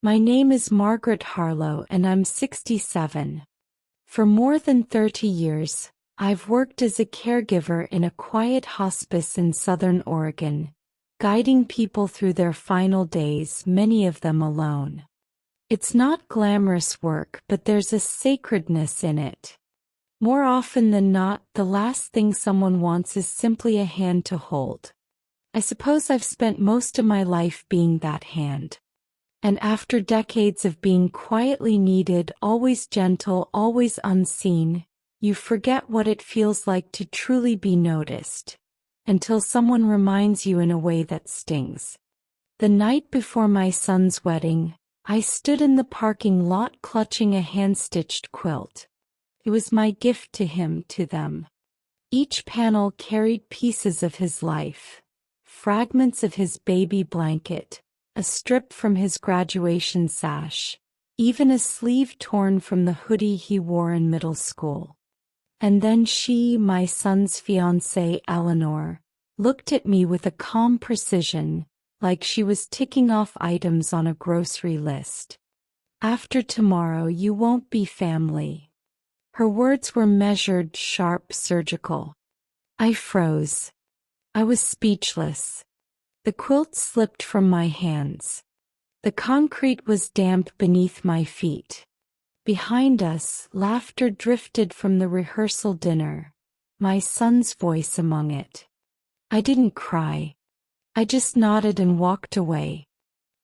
My name is Margaret Harlow and I'm 67. For more than 30 years, I've worked as a caregiver in a quiet hospice in Southern Oregon, guiding people through their final days, many of them alone. It's not glamorous work, but there's a sacredness in it. More often than not, the last thing someone wants is simply a hand to hold. I suppose I've spent most of my life being that hand. And after decades of being quietly needed, always gentle, always unseen, you forget what it feels like to truly be noticed, until someone reminds you in a way that stings. The night before my son's wedding, I stood in the parking lot clutching a hand-stitched quilt. It was my gift to him, to them. Each panel carried pieces of his life, fragments of his baby blanket, a strip from his graduation sash, even a sleeve torn from the hoodie he wore in middle school. And then she, my son's fiancée, Eleanor, looked at me with a calm precision, like she was ticking off items on a grocery list. After tomorrow you won't be family. Her words were measured, sharp, surgical. I froze. I was speechless. The quilt slipped from my hands. The concrete was damp beneath my feet. Behind us, laughter drifted from the rehearsal dinner, my son's voice among it. I didn't cry. I just nodded and walked away.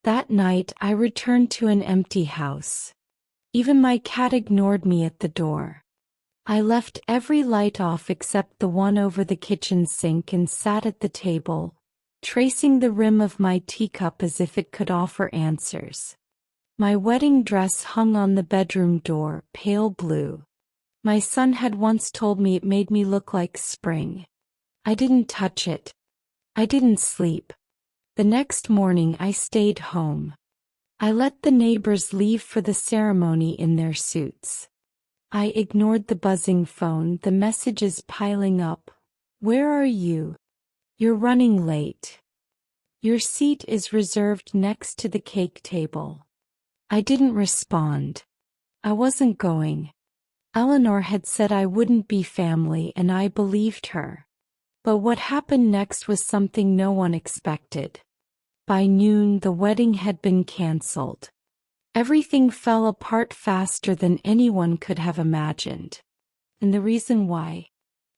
That night I returned to an empty house. Even my cat ignored me at the door. I left every light off except the one over the kitchen sink and sat at the table, tracing the rim of my teacup as if it could offer answers. My wedding dress hung on the bedroom door, pale blue. My son had once told me it made me look like spring. I didn't touch it. I didn't sleep. The next morning I stayed home. I let the neighbors leave for the ceremony in their suits. I ignored the buzzing phone, the messages piling up. Where are you? You're running late. Your seat is reserved next to the cake table. I didn't respond. I wasn't going. Eleanor had said I wouldn't be family, and I believed her. But what happened next was something no one expected. By noon, the wedding had been canceled. Everything fell apart faster than anyone could have imagined. And the reason why?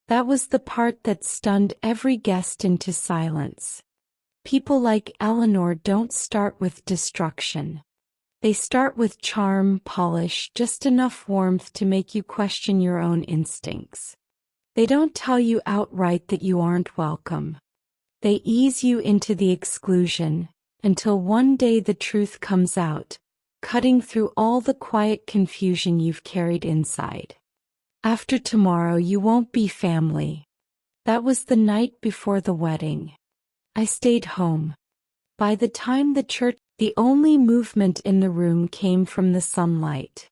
That was the part that stunned every guest into silence. People like Eleanor don't start with destruction. They start with charm, polish, just enough warmth to make you question your own instincts. They don't tell you outright that you aren't welcome. They ease you into the exclusion, until one day the truth comes out, cutting through all the quiet confusion you've carried inside. After tomorrow you won't be family. That was the night before the wedding. I stayed home. By the time the only movement in the room came from the sunlight.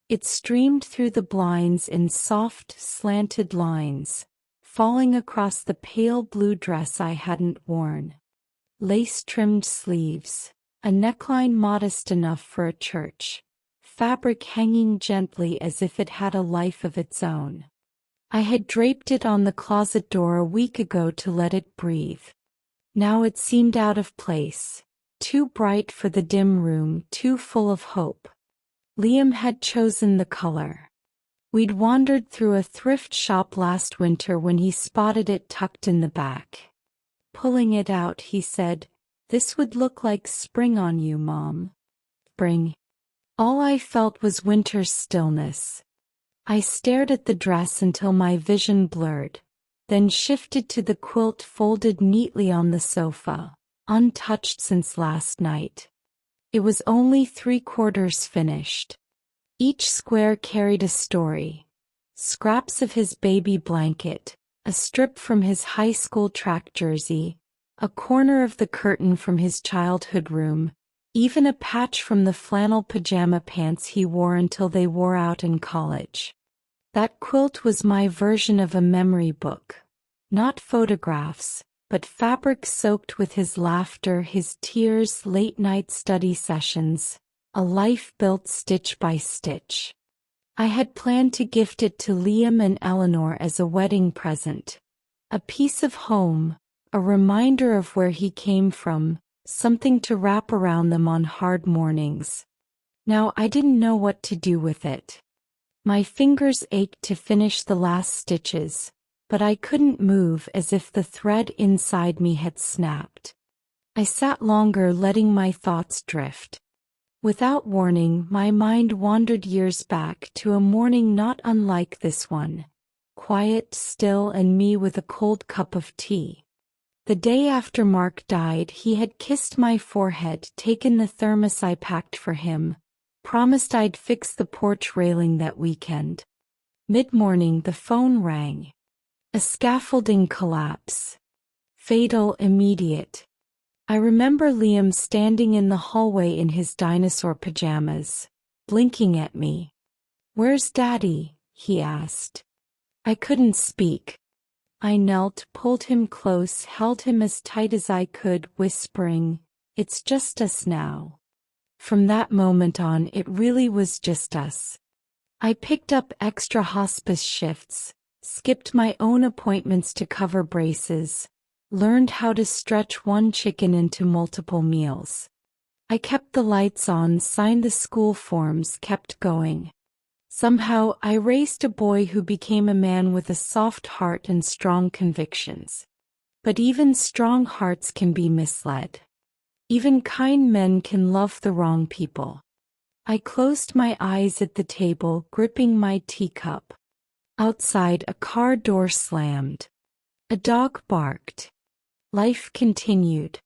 It streamed through the blinds in soft, slanted lines, falling across the pale blue dress I hadn't worn. Lace-trimmed sleeves, a neckline modest enough for a church, fabric hanging gently as if it had a life of its own. I had draped it on the closet door a week ago to let it breathe. Now it seemed out of place, too bright for the dim room, too full of hope. Liam had chosen the color. We'd wandered through a thrift shop last winter when he spotted it tucked in the back. Pulling it out, he said, "This would look like spring on you, Mom." Spring. All I felt was winter's stillness. I stared at the dress until my vision blurred, then shifted to the quilt folded neatly on the sofa, untouched since last night. It was only 3/4 finished. Each square carried a story. Scraps of his baby blanket, a strip from his high school track jersey, a corner of the curtain from his childhood room, even a patch from the flannel pajama pants he wore until they wore out in college. That quilt was my version of a memory book. Not photographs, but fabric soaked with his laughter, his tears, late-night study sessions, a life built stitch by stitch. I had planned to gift it to Liam and Eleanor as a wedding present. A piece of home, a reminder of where he came from, something to wrap around them on hard mornings. Now I didn't know what to do with it. My fingers ached to finish the last stitches, but I couldn't move, as if the thread inside me had snapped. I sat longer, letting my thoughts drift. Without warning, my mind wandered years back to a morning not unlike this one. Quiet, still, and me with a cold cup of tea. The day after Mark died, he had kissed my forehead, taken the thermos I packed for him, promised I'd fix the porch railing that weekend. Mid-morning, the phone rang. A scaffolding collapse. Fatal, immediate. I remember Liam standing in the hallway in his dinosaur pajamas, blinking at me. "Where's Daddy?" he asked. I couldn't speak. I knelt, pulled him close, held him as tight as I could, whispering, "It's just us now." From that moment on, it really was just us. I picked up extra hospice shifts, skipped my own appointments to cover braces, learned how to stretch one chicken into multiple meals. I kept the lights on, signed the school forms, kept going. Somehow, I raised a boy who became a man with a soft heart and strong convictions. But even strong hearts can be misled. Even kind men can love the wrong people. I closed my eyes at the table, gripping my teacup. Outside, a car door slammed. A dog barked. Life continued.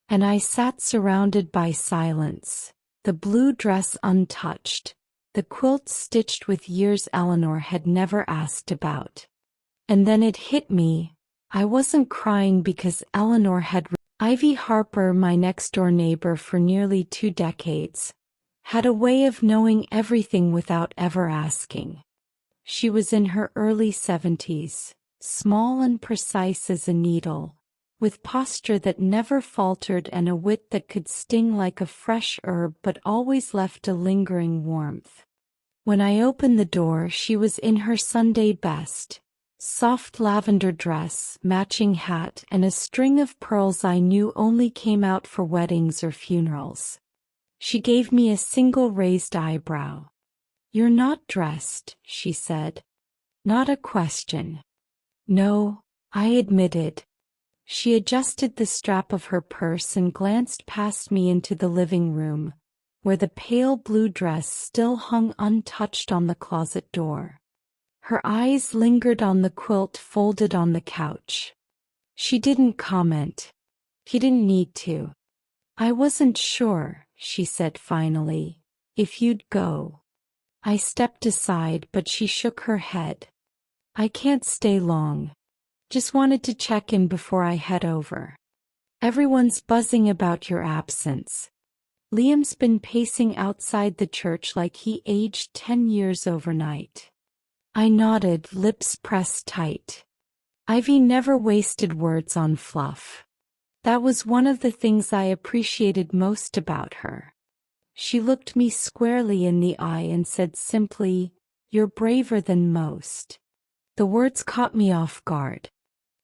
And I sat surrounded by silence, the blue dress untouched, the quilt stitched with years Eleanor had never asked about. And then it hit me. I wasn't crying because Eleanor had... Ivy Harper, my next-door neighbor for nearly 2 decades, had a way of knowing everything without ever asking. She was in her early 70s, small and precise as a needle, with posture that never faltered and a wit that could sting like a fresh herb but always left a lingering warmth. When I opened the door, she was in her Sunday best, soft lavender dress, matching hat, and a string of pearls I knew only came out for weddings or funerals. She gave me a single raised eyebrow. "You're not dressed," she said. Not a question. "No," I admitted. She adjusted the strap of her purse and glanced past me into the living room, where the pale blue dress still hung untouched on the closet door. Her eyes lingered on the quilt folded on the couch. She didn't comment. He didn't need to. "I wasn't sure," she said finally, "if you'd go." I stepped aside, but she shook her head. "I can't stay long. Just wanted to check in before I head over. Everyone's buzzing about your absence. Liam's been pacing outside the church like he aged 10 years overnight." I nodded, lips pressed tight. Ivy never wasted words on fluff. That was one of the things I appreciated most about her. She looked me squarely in the eye and said simply, "You're braver than most." The words caught me off guard.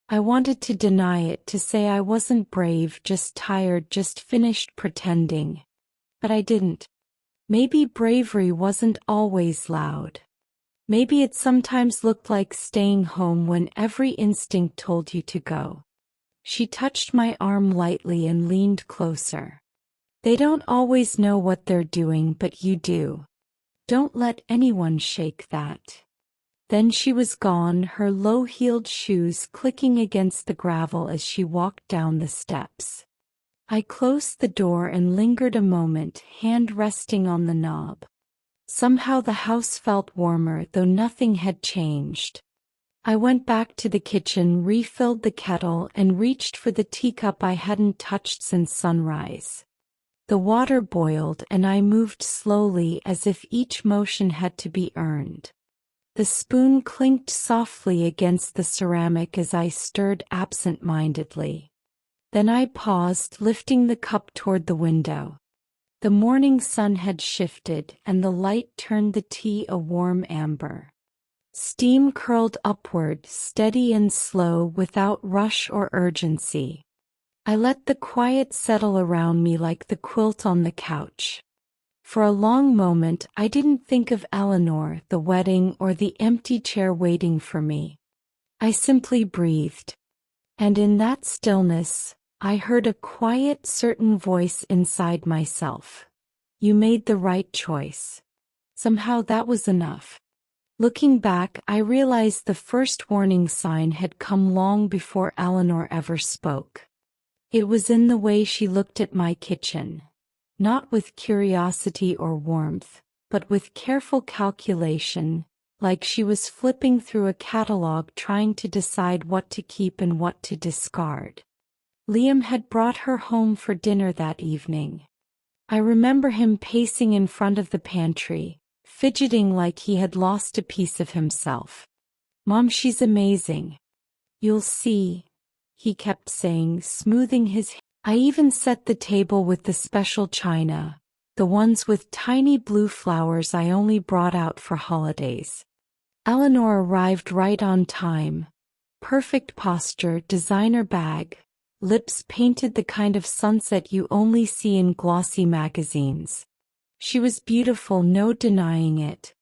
I wanted to deny it, to say I wasn't brave, just tired, just finished pretending. But I didn't. Maybe bravery wasn't always loud. Maybe it sometimes looked like staying home when every instinct told you to go. She touched my arm lightly and leaned closer. "They don't always know what they're doing, but you do. Don't let anyone shake that." Then she was gone, her low-heeled shoes clicking against the gravel as she walked down the steps. I closed the door and lingered a moment, hand resting on the knob. Somehow the house felt warmer, though nothing had changed. I went back to the kitchen, refilled the kettle, and reached for the teacup I hadn't touched since sunrise. The water boiled, and I moved slowly, as if each motion had to be earned. The spoon clinked softly against the ceramic as I stirred absent-mindedly. Then I paused, lifting the cup toward the window. The morning sun had shifted and the light turned the tea a warm amber. Steam curled upward, steady and slow, without rush or urgency. I let the quiet settle around me like the quilt on the couch. For a long moment I didn't think of Eleanor, the wedding, or the empty chair waiting for me. I simply breathed. And in that stillness, I heard a quiet, certain voice inside myself. You made the right choice. Somehow that was enough. Looking back, I realized the first warning sign had come long before Eleanor ever spoke. It was in the way she looked at my kitchen. Not with curiosity or warmth, but with careful calculation, like she was flipping through a catalog trying to decide what to keep and what to discard. Liam had brought her home for dinner that evening. I remember him pacing in front of the pantry, fidgeting like he had lost a piece of himself. "Mom, she's amazing. You'll see," he kept saying, smoothing his hair. I even set the table with the special china, the ones with tiny blue flowers I only brought out for holidays. Eleanor arrived right on time. Perfect posture, designer bag, lips painted the kind of sunset you only see in glossy magazines. She was beautiful, no denying it.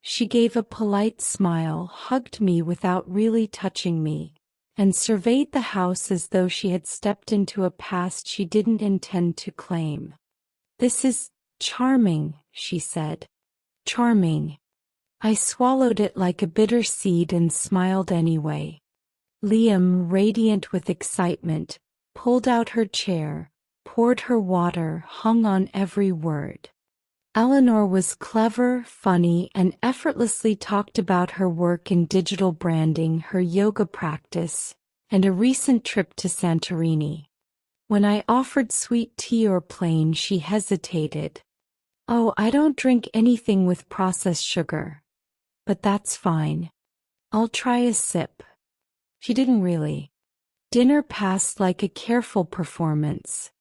She gave a polite smile, hugged me without really touching me, and surveyed the house as though she had stepped into a past she didn't intend to claim. "This is charming," she said. "Charming." I swallowed it like a bitter seed and smiled anyway. Liam, radiant with excitement, pulled out her chair, poured her water, hung on every word. Eleanor was clever, funny, and effortlessly talked about her work in digital branding, her yoga practice, and a recent trip to Santorini. When I offered sweet tea or plain, she hesitated. "Oh, I don't drink anything with processed sugar. But that's fine. I'll try a sip." She didn't really. Dinner passed like a careful performance.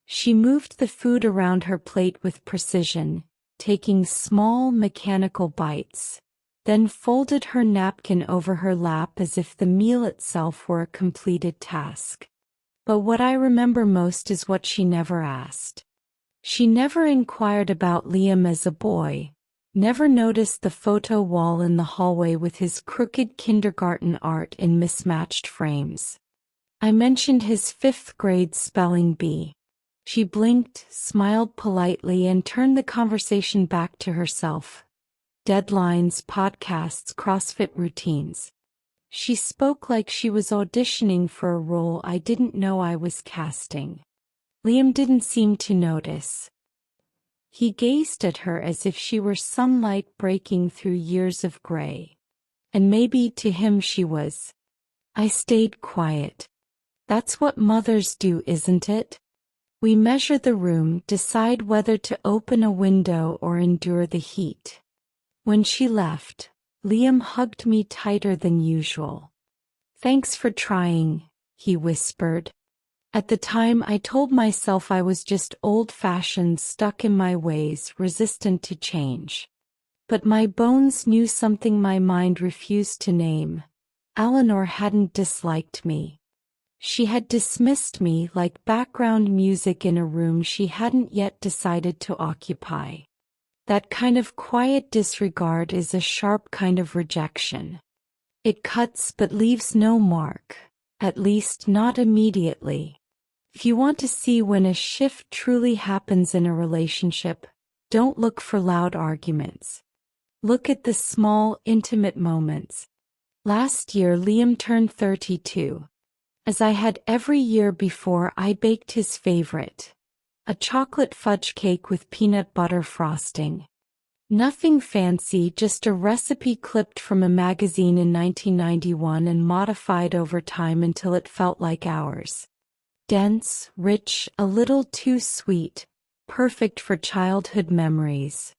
She moved the food around her plate with precision, taking small mechanical bites, then folded her napkin over her lap as if the meal itself were a completed task. But what I remember most is what she never asked. She never inquired about Liam as a boy, never noticed the photo wall in the hallway with his crooked kindergarten art in mismatched frames. I mentioned his 5th grade spelling bee. She blinked, smiled politely, and turned the conversation back to herself. Deadlines, podcasts, CrossFit routines. She spoke like she was auditioning for a role I didn't know I was casting. Liam didn't seem to notice. He gazed at her as if she were sunlight breaking through years of gray. And maybe to him she was. I stayed quiet. That's what mothers do, isn't it? We measure the room, decide whether to open a window or endure the heat. When she left, Liam hugged me tighter than usual. "Thanks for trying," he whispered. At the time I told myself I was just old-fashioned, stuck in my ways, resistant to change. But my bones knew something my mind refused to name. Eleanor hadn't disliked me. She had dismissed me like background music in a room she hadn't yet decided to occupy. That kind of quiet disregard is a sharp kind of rejection. It cuts but leaves no mark, at least not immediately. If you want to see when a shift truly happens in a relationship, don't look for loud arguments. Look at the small, intimate moments. Last year Liam turned 32. As I had every year before, I baked his favorite, a chocolate fudge cake with peanut butter frosting. Nothing fancy, just a recipe clipped from a magazine in 1991 and modified over time until it felt like ours. Dense, rich, a little too sweet, perfect for childhood memories.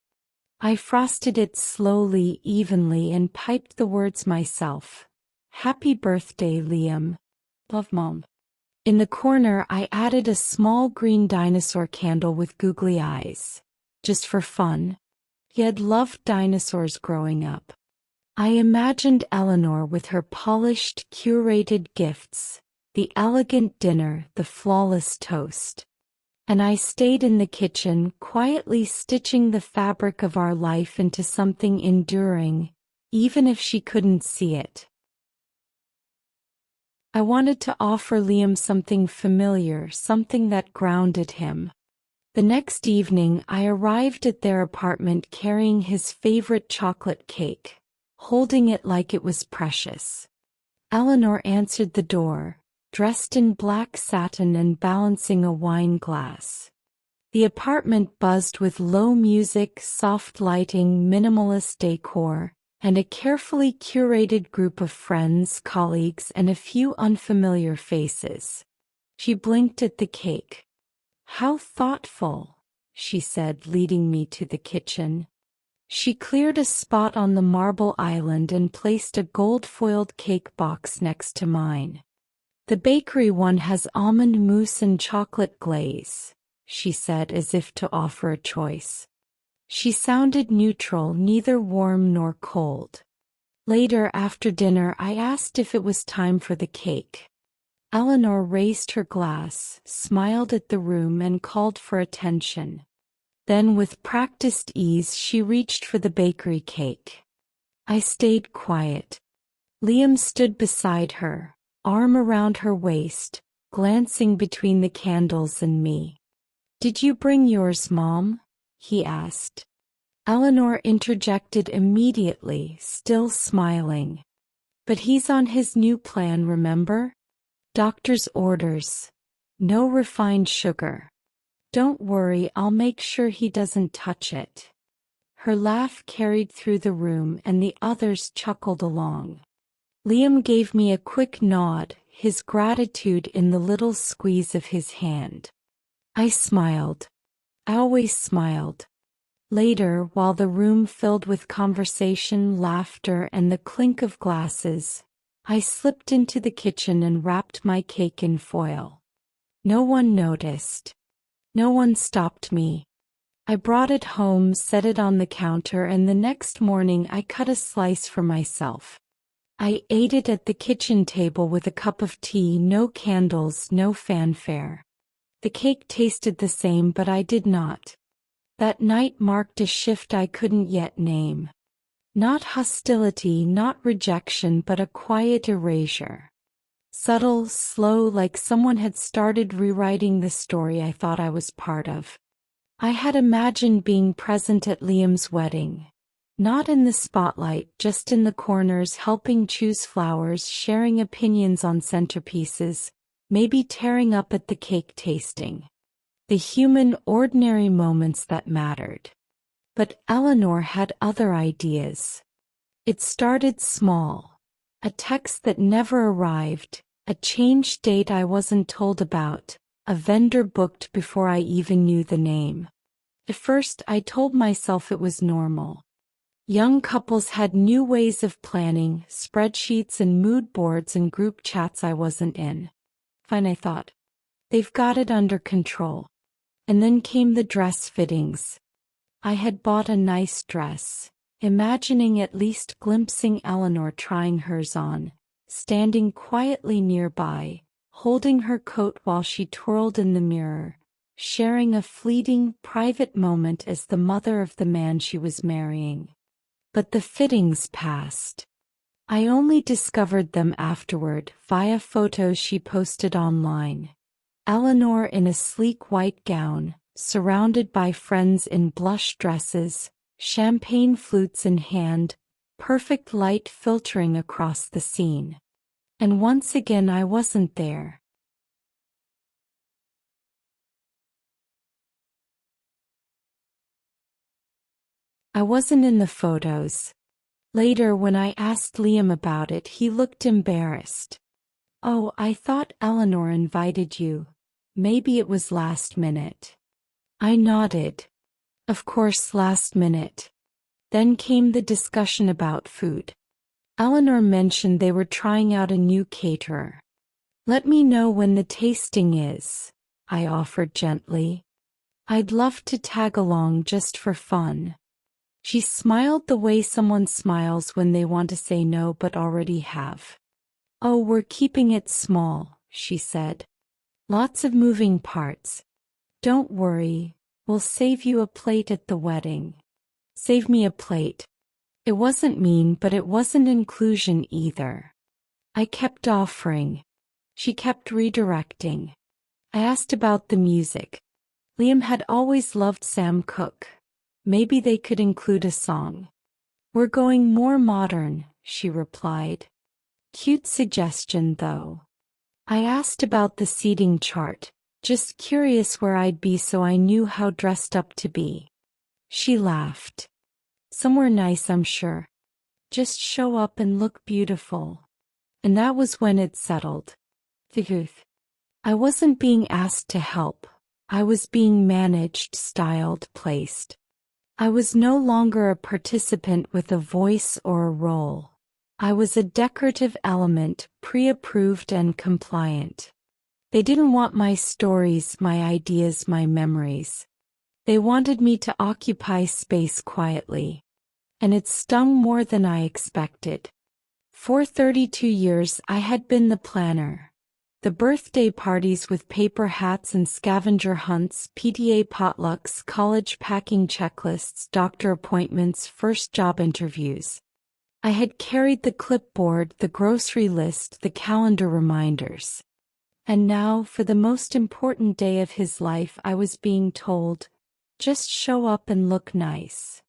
I frosted it slowly, evenly, and piped the words myself. "Happy birthday, Liam. Love, Mom." In the corner I added a small green dinosaur candle with googly eyes. Just for fun. He had loved dinosaurs growing up. I imagined Eleanor with her polished, curated gifts, the elegant dinner, the flawless toast. And I stayed in the kitchen, quietly stitching the fabric of our life into something enduring, even if she couldn't see it. I wanted to offer Liam something familiar, something that grounded him. The next evening I arrived at their apartment carrying his favorite chocolate cake, holding it like it was precious. Eleanor answered the door, dressed in black satin and balancing a wine glass. The apartment buzzed with low music, soft lighting, minimalist decor, and a carefully curated group of friends, colleagues, and a few unfamiliar faces. She blinked at the cake. "How thoughtful," she said, leading me to the kitchen. She cleared a spot on the marble island and placed a gold-foiled cake box next to mine. "The bakery one has almond mousse and chocolate glaze," she said as if to offer a choice. She sounded neutral, neither warm nor cold. Later, after dinner, I asked if it was time for the cake. Eleanor raised her glass, smiled at the room, and called for attention. Then, with practiced ease, she reached for the bakery cake. I stayed quiet. Liam stood beside her, arm around her waist, glancing between the candles and me. "Did you bring yours, Mom?" he asked. Eleanor interjected immediately, still smiling. "But he's on his new plan, remember? Doctor's orders. No refined sugar. Don't worry, I'll make sure he doesn't touch it." Her laugh carried through the room and the others chuckled along. Liam gave me a quick nod, his gratitude in the little squeeze of his hand. I smiled. I always smiled. Later, while the room filled with conversation, laughter, and the clink of glasses, I slipped into the kitchen and wrapped my cake in foil. No one noticed. No one stopped me. I brought it home, set it on the counter, and the next morning I cut a slice for myself. I ate it at the kitchen table with a cup of tea, no candles, no fanfare. The cake tasted the same, but I did not. That night marked a shift I couldn't yet name. Not hostility, not rejection, but a quiet erasure. Subtle, slow, like someone had started rewriting the story I thought I was part of. I had imagined being present at Liam's wedding. Not in the spotlight, just in the corners, helping choose flowers, sharing opinions on centerpieces, maybe tearing up at the cake tasting. The human, ordinary moments that mattered. But Eleanor had other ideas. It started small. A text that never arrived, a change date I wasn't told about, a vendor booked before I even knew the name. At first I told myself it was normal. Young couples had new ways of planning, spreadsheets and mood boards and group chats I wasn't in. Fine, I thought. They've got it under control. And then came the dress fittings. I had bought a nice dress, imagining at least glimpsing Eleanor trying hers on, standing quietly nearby, holding her coat while she twirled in the mirror, sharing a fleeting, private moment as the mother of the man she was marrying. But the fittings passed. I only discovered them afterward, via photos she posted online. Eleanor in a sleek white gown, surrounded by friends in blush dresses, champagne flutes in hand, perfect light filtering across the scene. And once again I wasn't there. I wasn't in the photos. Later, when I asked Liam about it, he looked embarrassed. "Oh, I thought Eleanor invited you. Maybe it was last minute." I nodded. Of course, last minute. Then came the discussion about food. Eleanor mentioned they were trying out a new caterer. Let me know when the tasting is, I offered gently. I'd love to tag along just for fun. She smiled the way someone smiles when they want to say no but already have. Oh, we're keeping it small, she said. Lots of moving parts. Don't worry, we'll save you a plate at the wedding. Save me a plate. It wasn't mean, but it wasn't inclusion either. I kept offering. She kept redirecting. I asked about the music. Liam had always loved Sam Cooke. Maybe they could include a song. We're going more modern, she replied. Cute suggestion, though. I asked about the seating chart, just curious where I'd be so I knew how dressed up to be. She laughed. Somewhere nice, I'm sure. Just show up and look beautiful. And that was when it settled. The truth. I wasn't being asked to help. I was being managed, styled, placed. I was no longer a participant with a voice or a role. I was a decorative element, pre-approved and compliant. They didn't want my stories, my ideas, my memories. They wanted me to occupy space quietly. And it stung more than I expected. For 32 years I had been the planner. The birthday parties with paper hats and scavenger hunts, PTA potlucks, college packing checklists, doctor appointments, first job interviews. I had carried the clipboard, the grocery list, the calendar reminders. And now, for the most important day of his life, I was being told, just show up and look nice.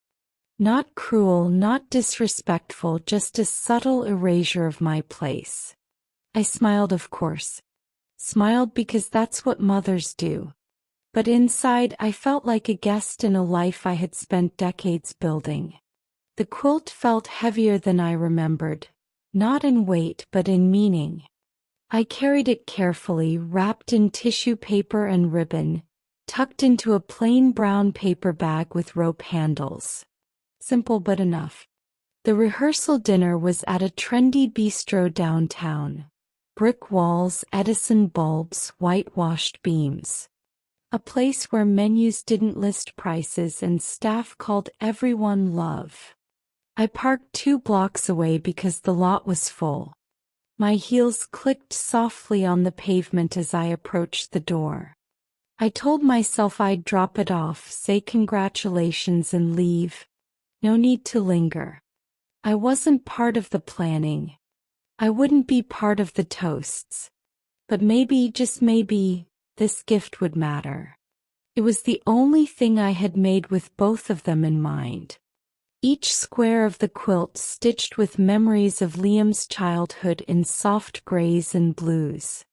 Not cruel, not disrespectful, just a subtle erasure of my place. I smiled, of course. Smiled because that's what mothers do. But inside I felt like a guest in a life I had spent decades building. The quilt felt heavier than I remembered, not in weight but in meaning. I carried it carefully, wrapped in tissue paper and ribbon, tucked into a plain brown paper bag with rope handles. Simple but enough. The rehearsal dinner was at a trendy bistro downtown. Brick walls, Edison bulbs, whitewashed beams. A place where menus didn't list prices and staff called everyone love. I parked 2 blocks away because the lot was full. My heels clicked softly on the pavement as I approached the door. I told myself I'd drop it off, say congratulations and leave. No need to linger. I wasn't part of the planning. I wouldn't be part of the toasts. But maybe, just maybe, this gift would matter. It was the only thing I had made with both of them in mind. Each square of the quilt stitched with memories of Liam's childhood in soft grays and blues.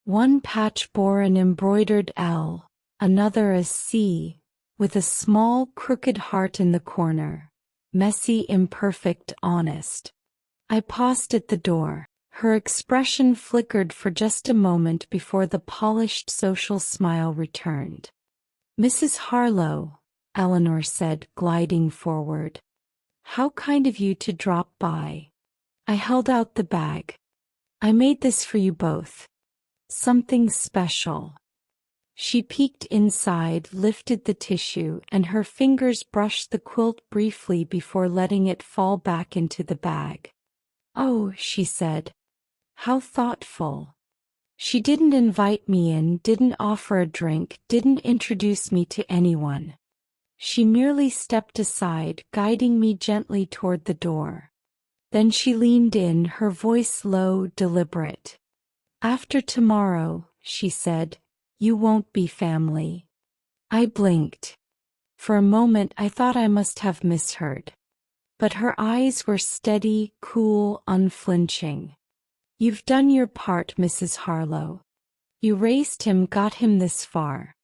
One patch bore an embroidered L, another a C, with a small crooked heart in the corner. Messy, imperfect, honest. I paused at the door. Her expression flickered for just a moment before the polished social smile returned. Mrs. Harlow, Eleanor said, gliding forward. How kind of you to drop by. I held out the bag. I made this for you both. Something special. She peeked inside, lifted the tissue, and her fingers brushed the quilt briefly before letting it fall back into the bag. Oh, she said. How thoughtful. She didn't invite me in, didn't offer a drink, didn't introduce me to anyone. She merely stepped aside, guiding me gently toward the door. Then she leaned in, her voice low, deliberate. After tomorrow, she said, you won't be family. I blinked. For a moment I thought I must have misheard. But her eyes were steady, cool, unflinching. You've done your part, Mrs. Harlow. You raised him, got him this far.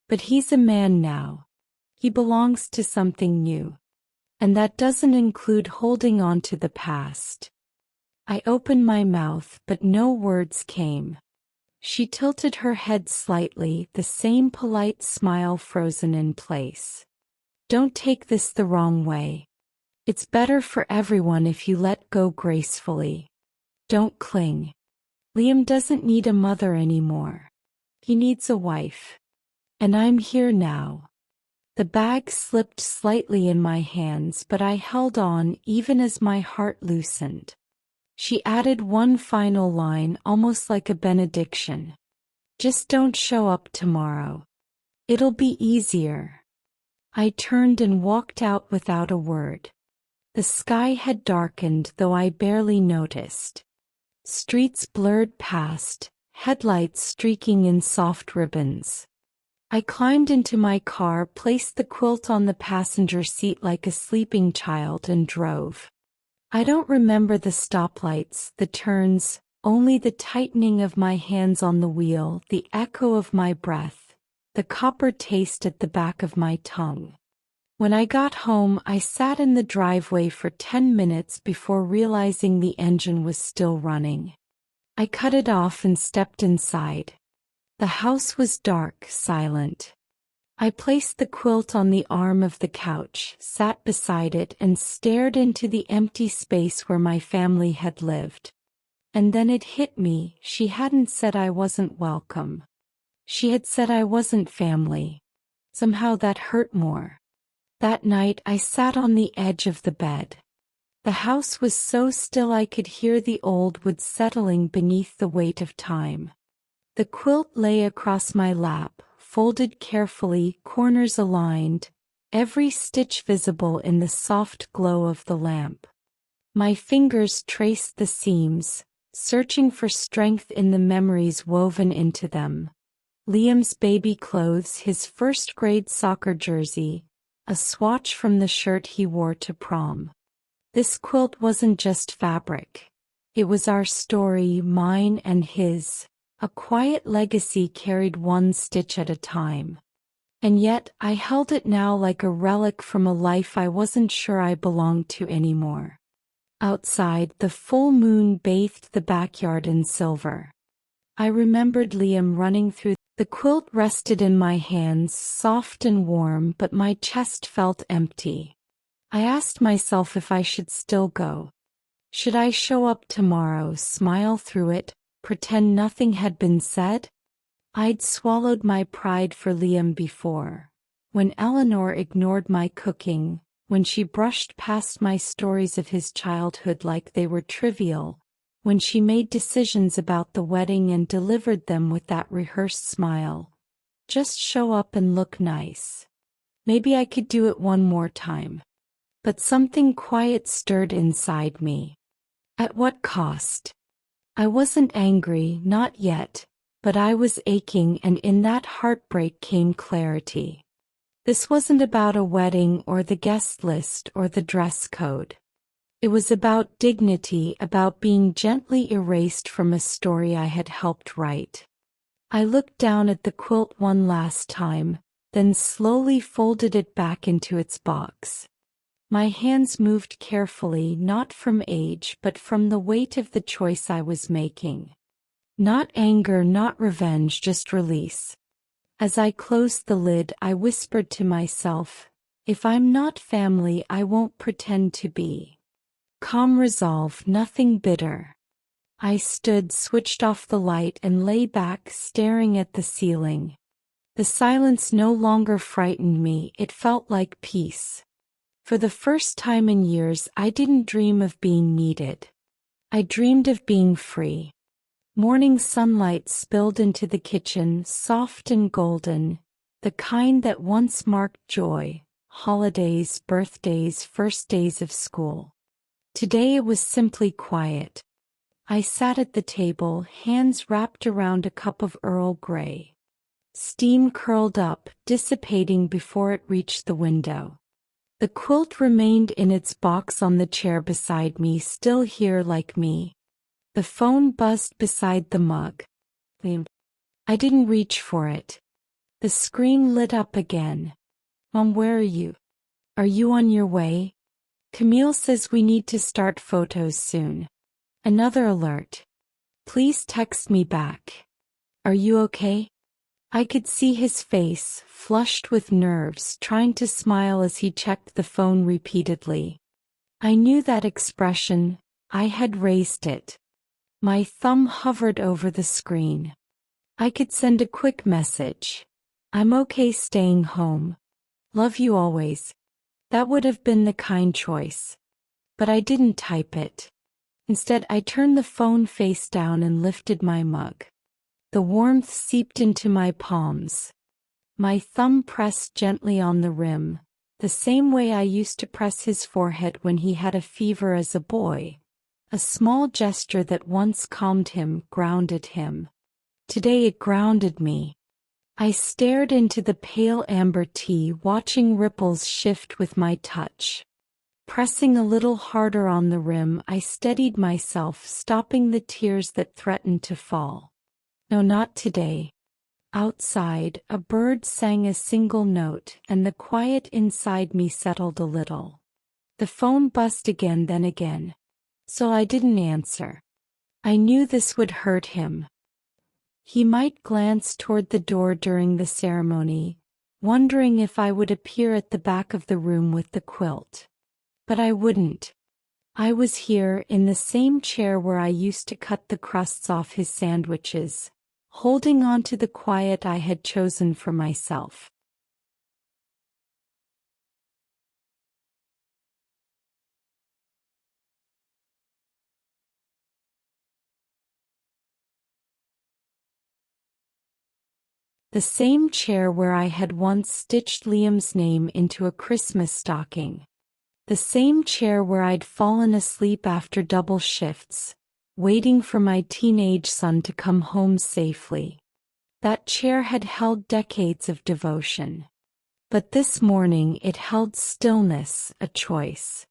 But he's a man now. He belongs to something new. And that doesn't include holding on to the past. I opened my mouth, but no words came. She tilted her head slightly, the same polite smile frozen in place. Don't take this the wrong way. It's better for everyone if you let go gracefully. Don't cling. Liam doesn't need a mother anymore. He needs a wife. And I'm here now. The bag slipped slightly in my hands, but I held on even as my heart loosened. She added one final line, almost like a benediction. Just don't show up tomorrow. It'll be easier. I turned and walked out without a word. The sky had darkened, though I barely noticed. Streets blurred past, headlights streaking in soft ribbons. I climbed into my car, placed the quilt on the passenger seat like a sleeping child, and drove. I don't remember the stoplights, the turns, only the tightening of my hands on the wheel, the echo of my breath, the copper taste at the back of my tongue. When I got home, I sat in the driveway for 10 minutes before realizing the engine was still running. I cut it off and stepped inside. The house was dark, silent. I placed the quilt on the arm of the couch, sat beside it, and stared into the empty space where my family had lived. And then it hit me, she hadn't said I wasn't welcome. She had said I wasn't family. Somehow that hurt more. That night I sat on the edge of the bed. The house was so still I could hear the old wood settling beneath the weight of time. The quilt lay across my lap, folded carefully, corners aligned, every stitch visible in the soft glow of the lamp. My fingers traced the seams, searching for strength in the memories woven into them. Liam's baby clothes, his first-grade soccer jersey, a swatch from the shirt he wore to prom. This quilt wasn't just fabric. It was our story, mine and his. A quiet legacy carried one stitch at a time. And yet, I held it now like a relic from a life I wasn't sure I belonged to anymore. Outside, the full moon bathed the backyard in silver. I remembered Liam running through. The quilt rested in my hands, soft and warm, but my chest felt empty. I asked myself if I should still go. Should I show up tomorrow, smile through it, pretend nothing had been said? I'd swallowed my pride for Liam before. When Eleanor ignored my cooking, when she brushed past my stories of his childhood like they were trivial, when she made decisions about the wedding and delivered them with that rehearsed smile. Just show up and look nice. Maybe I could do it one more time. But something quiet stirred inside me. At what cost? I wasn't angry, not yet, but I was aching, and in that heartbreak came clarity. This wasn't about a wedding or the guest list or the dress code. It was about dignity, about being gently erased from a story I had helped write. I looked down at the quilt one last time, then slowly folded it back into its box. My hands moved carefully, not from age but from the weight of the choice I was making. Not anger, not revenge, just release. As I closed the lid, I whispered to myself, if I'm not family, I won't pretend to be. Calm resolve, nothing bitter. I stood, switched off the light, and lay back, staring at the ceiling. The silence no longer frightened me, it felt like peace. For the first time in years, I didn't dream of being needed. I dreamed of being free. Morning sunlight spilled into the kitchen, soft and golden, the kind that once marked joy, holidays, birthdays, first days of school. Today it was simply quiet. I sat at the table, hands wrapped around a cup of Earl Grey. Steam curled up, dissipating before it reached the window. The quilt remained in its box on the chair beside me, still here like me. The phone buzzed beside the mug. I didn't reach for it. The screen lit up again. Mom, where are you? Are you on your way? Camille says we need to start photos soon. Another alert. Please text me back. Are you okay? I could see his face, flushed with nerves, trying to smile as he checked the phone repeatedly. I knew that expression. I had raised it. My thumb hovered over the screen. I could send a quick message. I'm okay staying home. Love you always. That would have been the kind choice. But I didn't type it. Instead, I turned the phone face down and lifted my mug. The warmth seeped into my palms. My thumb pressed gently on the rim, the same way I used to press his forehead when he had a fever as a boy. A small gesture that once calmed him, grounded him. Today it grounded me. I stared into the pale amber tea, watching ripples shift with my touch. Pressing a little harder on the rim, I steadied myself, stopping the tears that threatened to fall. No, not today. Outside, a bird sang a single note, and the quiet inside me settled a little. The phone buzzed again, then again. So I didn't answer. I knew this would hurt him. He might glance toward the door during the ceremony, wondering if I would appear at the back of the room with the quilt. But I wouldn't. I was here, in the same chair where I used to cut the crusts off his sandwiches, holding on to the quiet I had chosen for myself. The same chair where I had once stitched Liam's name into a Christmas stocking. The same chair where I'd fallen asleep after double shifts, waiting for my teenage son to come home safely. That chair had held decades of devotion. But this morning it held stillness, a choice.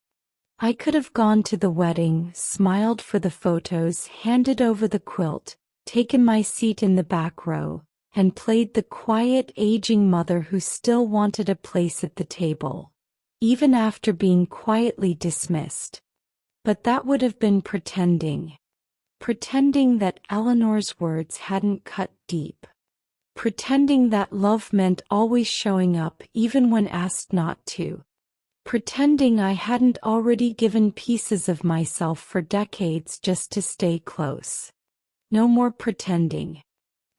I could have gone to the wedding, smiled for the photos, handed over the quilt, taken my seat in the back row, and played the quiet, aging mother who still wanted a place at the table, even after being quietly dismissed. But that would have been pretending. Pretending that Eleanor's words hadn't cut deep. Pretending that love meant always showing up even when asked not to. Pretending I hadn't already given pieces of myself for decades just to stay close. No more pretending.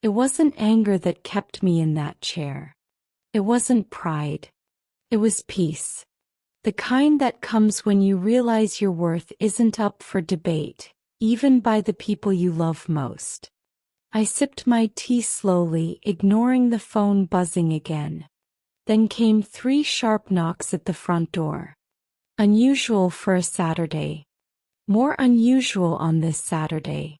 It wasn't anger that kept me in that chair. It wasn't pride. It was peace. The kind that comes when you realize your worth isn't up for debate, even by the people you love most. I sipped my tea slowly, ignoring the phone buzzing again. Then came 3 sharp knocks at the front door. Unusual for a Saturday. More unusual on this Saturday.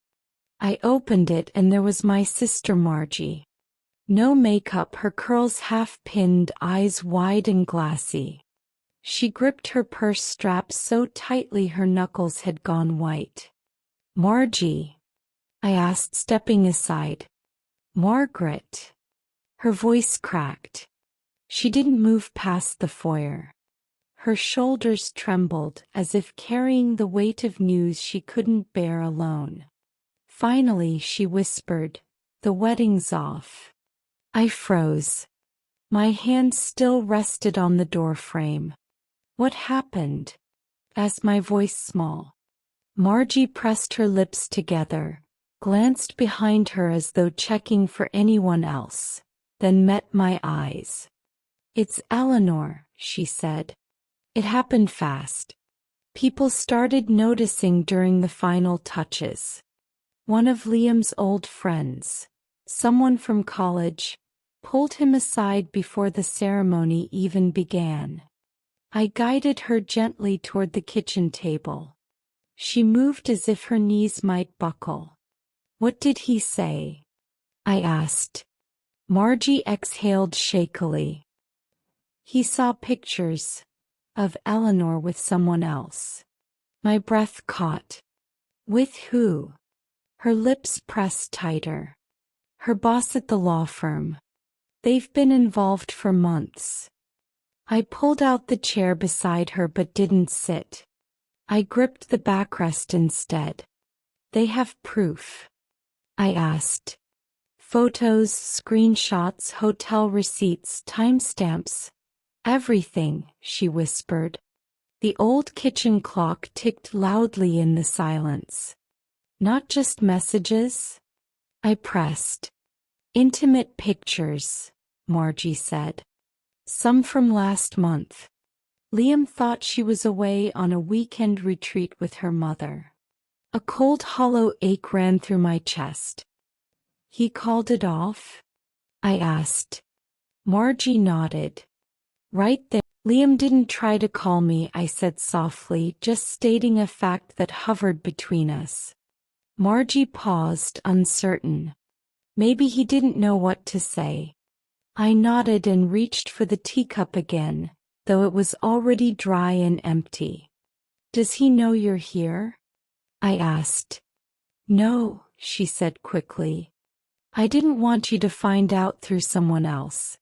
I opened it and there was my sister Margie. No makeup, her curls half-pinned, eyes wide and glassy. She gripped her purse strap so tightly her knuckles had gone white. "Margie?" I asked, stepping aside. "Margaret." Her voice cracked. She didn't move past the foyer. Her shoulders trembled, as if carrying the weight of news she couldn't bear alone. Finally she whispered, "The wedding's off." I froze. My hand still rested on the door frame. "What happened?" asked my voice small. Margie pressed her lips together, glanced behind her as though checking for anyone else, then met my eyes. "It's Eleanor," she said. It happened fast. People started noticing during the final touches. One of Liam's old friends, someone from college, pulled him aside before the ceremony even began. I guided her gently toward the kitchen table. She moved as if her knees might buckle. "What did he say?" I asked. Margie exhaled shakily. "He saw pictures of Eleanor with someone else." My breath caught. "With who?" Her lips pressed tighter. "Her boss at the law firm. They've been involved for months." I pulled out the chair beside her but didn't sit. I gripped the backrest instead. "They have proof?" I asked. "Photos, screenshots, hotel receipts, timestamps. Everything," she whispered. The old kitchen clock ticked loudly in the silence. Not just messages? I pressed. Intimate pictures, Margie said. Some from last month. Liam thought she was away on a weekend retreat with her mother. A cold hollow ache ran through my chest. He called it off? I asked. Margie nodded. Right there. Liam didn't try to call me, I said softly, just stating a fact that hovered between us. Margie paused, uncertain. Maybe he didn't know what to say. I nodded and reached for the teacup again, though it was already dry and empty. Does he know you're here? I asked. No, she said quickly. I didn't want you to find out through someone else.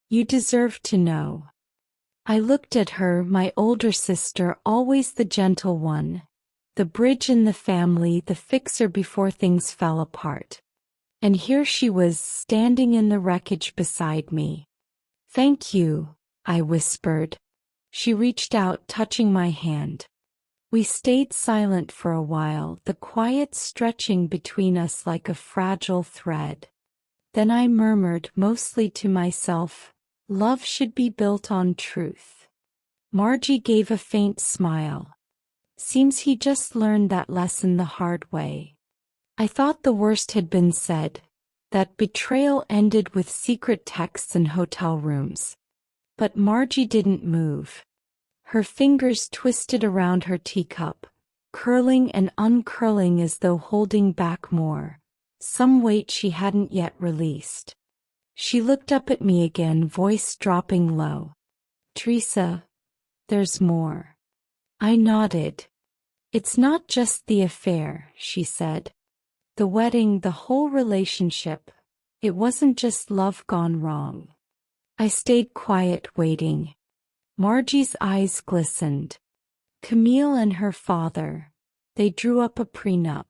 You deserve to know. I looked at her, my older sister, always the gentle one, the bridge in the family, the fixer before things fell apart. And here she was, standing in the wreckage beside me. Thank you, I whispered. She reached out, touching my hand. We stayed silent for a while, the quiet stretching between us like a fragile thread. Then I murmured, mostly to myself, love should be built on truth. Margie gave a faint smile. Seems he just learned that lesson the hard way. I thought the worst had been said, that betrayal ended with secret texts in hotel rooms. But Margie didn't move. Her fingers twisted around her teacup, curling and uncurling as though holding back more, some weight she hadn't yet released. She looked up at me again, voice dropping low. Teresa, there's more. I nodded. It's not just the affair, she said. The wedding, the whole relationship. It wasn't just love gone wrong. I stayed quiet, waiting. Margie's eyes glistened. Camille and her father. They drew up a prenup.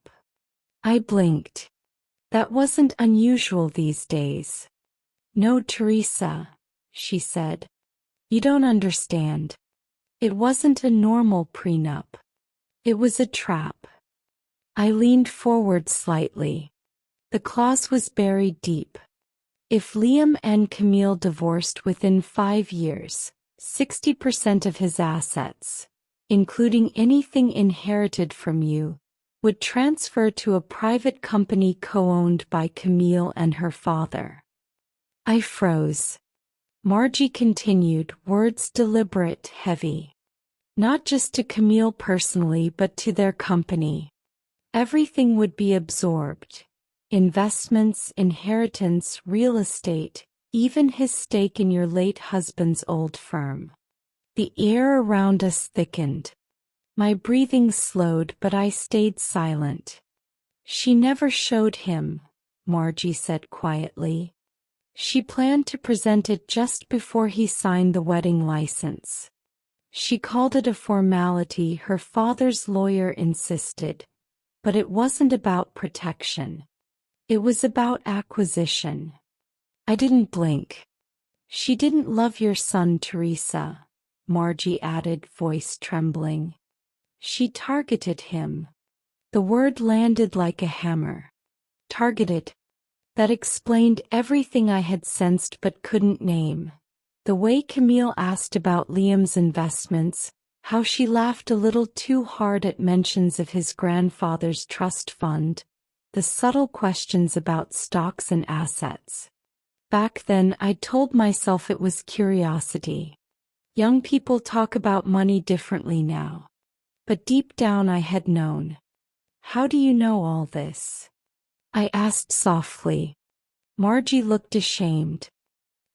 I blinked. That wasn't unusual these days. No, Teresa, she said. You don't understand. It wasn't a normal prenup. It was a trap. I leaned forward slightly. The clause was buried deep. If Liam and Camille divorced within 5 years, 60% of his assets, including anything inherited from you, would transfer to a private company co-owned by Camille and her father. I froze. Margie continued, words deliberate, heavy. Not just to Camille personally, but to their company. Everything would be absorbed. Investments, inheritance, real estate, even his stake in your late husband's old firm. The air around us thickened. My breathing slowed, but I stayed silent. She never showed him, Margie said quietly. She planned to present it just before he signed the wedding license. She called it a formality, her father's lawyer insisted. But it wasn't about protection. It was about acquisition. I didn't blink. She didn't love your son, Teresa, Margie added, voice trembling. She targeted him. The word landed like a hammer. Targeted. That explained everything I had sensed but couldn't name. The way Camille asked about Liam's investments, how she laughed a little too hard at mentions of his grandfather's trust fund, the subtle questions about stocks and assets. Back then I'd told myself it was curiosity. Young people talk about money differently now. But deep down I had known. How do you know all this? I asked softly. Margie looked ashamed.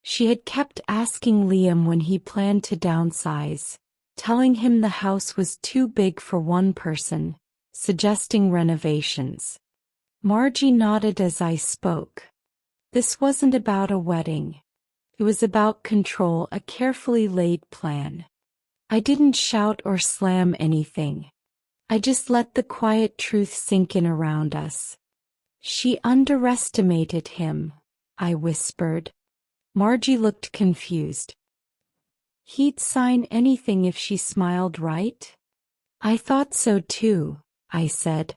She had kept asking Liam when he planned to downsize, telling him the house was too big for one person, suggesting renovations. Margie nodded as I spoke. This wasn't about a wedding. It was about control, a carefully laid plan. I didn't shout or slam anything. I just let the quiet truth sink in around us. She underestimated him, I whispered. Margie looked confused. He'd sign anything if she smiled, right? I thought so too, I said.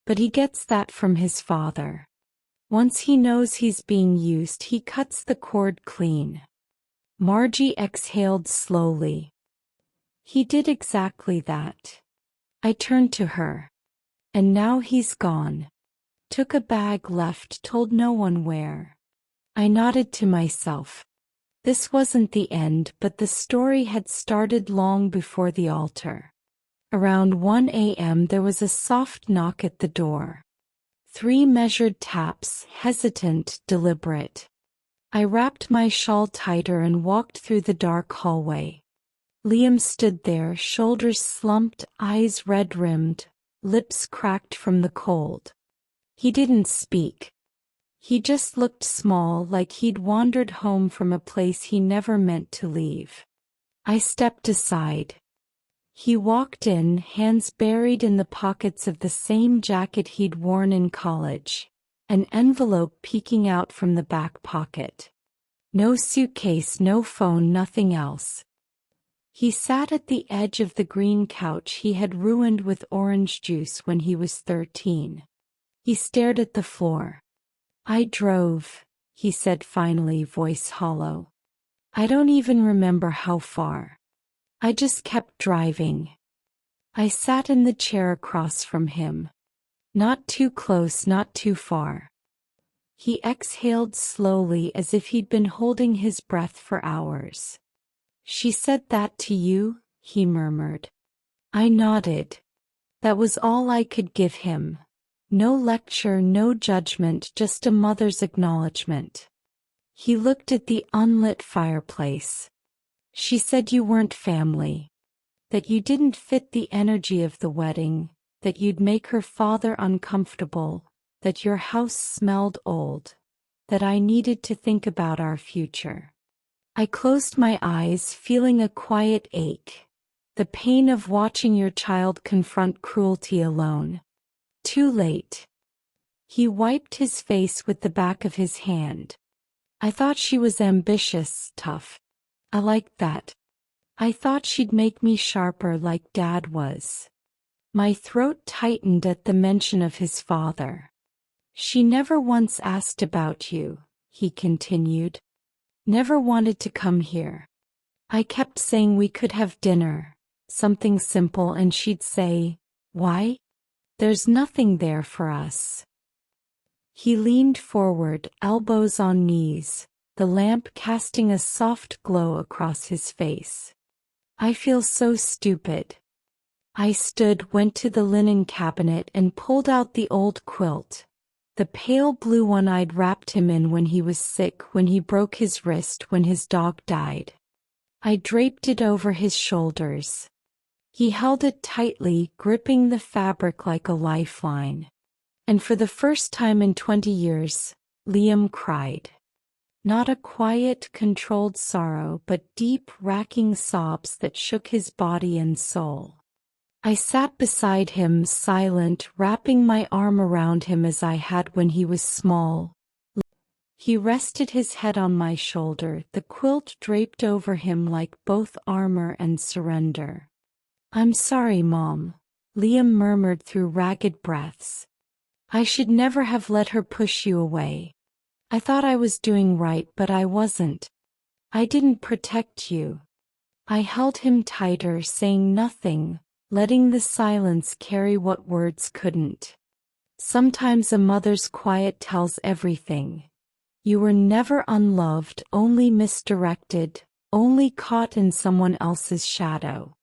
But he gets that from his father. Once he knows he's being used, he cuts the cord clean. Margie exhaled slowly. He did exactly that. I turned to her. And now he's gone. Took a bag, left, told no one where. I nodded to myself. This wasn't the end, but the story had started long before the altar. Around 1 a.m. there was a soft knock at the door. 3 measured taps, hesitant, deliberate. I wrapped my shawl tighter and walked through the dark hallway. Liam stood there, shoulders slumped, eyes red-rimmed, lips cracked from the cold. He didn't speak. He just looked small, like he'd wandered home from a place he never meant to leave. I stepped aside. He walked in, hands buried in the pockets of the same jacket he'd worn in college, an envelope peeking out from the back pocket. No suitcase, no phone, nothing else. He sat at the edge of the green couch he had ruined with orange juice when he was 13. He stared at the floor. I drove, he said finally, voice hollow. I don't even remember how far. I just kept driving. I sat in the chair across from him. Not too close, not too far. He exhaled slowly as if he'd been holding his breath for hours. She said that to you? He murmured. I nodded. That was all I could give him. No lecture, no judgment, just a mother's acknowledgement. He looked at the unlit fireplace. She said you weren't family. That you didn't fit the energy of the wedding, that you'd make her father uncomfortable, that your house smelled old, that I needed to think about our future. I closed my eyes, feeling a quiet ache, the pain of watching your child confront cruelty alone. Too late. He wiped his face with the back of his hand. I thought she was ambitious, tough. I liked that. I thought she'd make me sharper like Dad was. My throat tightened at the mention of his father. She never once asked about you, he continued. Never wanted to come here. I kept saying we could have dinner, something simple, and she'd say, why? There's nothing there for us. He leaned forward, elbows on knees, the lamp casting a soft glow across his face. I feel so stupid. I stood, went to the linen cabinet and pulled out the old quilt, the pale blue one I'd wrapped him in when he was sick, when he broke his wrist, when his dog died. I draped it over his shoulders. He held it tightly, gripping the fabric like a lifeline. And for the first time in 20 years, Liam cried. Not a quiet, controlled sorrow, but deep, racking sobs that shook his body and soul. I sat beside him, silent, wrapping my arm around him as I had when he was small. He rested his head on my shoulder, the quilt draped over him like both armor and surrender. I'm sorry, Mom, Liam murmured through ragged breaths. I should never have let her push you away. I thought I was doing right, but I wasn't. I didn't protect you. I held him tighter, saying nothing, letting the silence carry what words couldn't. Sometimes a mother's quiet tells everything. You were never unloved, only misdirected, only caught in someone else's shadow.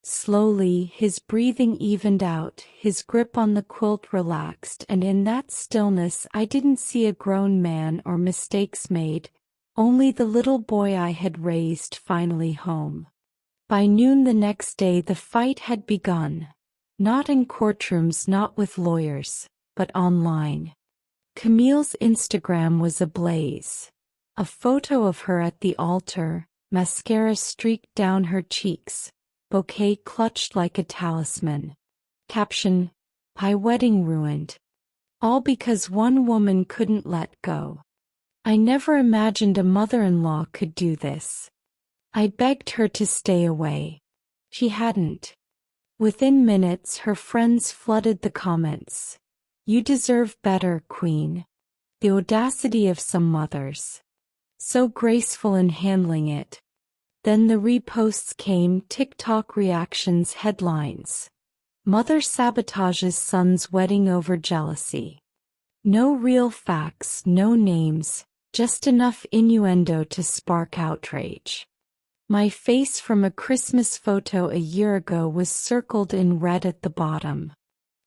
Slowly, his breathing evened out, his grip on the quilt relaxed, and in that stillness I didn't see a grown man or mistakes made, only the little boy I had raised finally home. By noon the next day the fight had begun. Not in courtrooms, not with lawyers, but online. Camille's Instagram was ablaze. A photo of her at the altar, mascara streaked down her cheeks, bouquet clutched like a talisman. Caption: "My wedding ruined." All because one woman couldn't let go. I never imagined a mother-in-law could do this. I begged her to stay away. She hadn't. Within minutes her friends flooded the comments. You deserve better, Queen. The audacity of some mothers. So graceful in handling it. Then the reposts came, TikTok reactions, headlines. Mother sabotages son's wedding over jealousy. No real facts, no names, just enough innuendo to spark outrage. My face from a Christmas photo a year ago was circled in red at the bottom.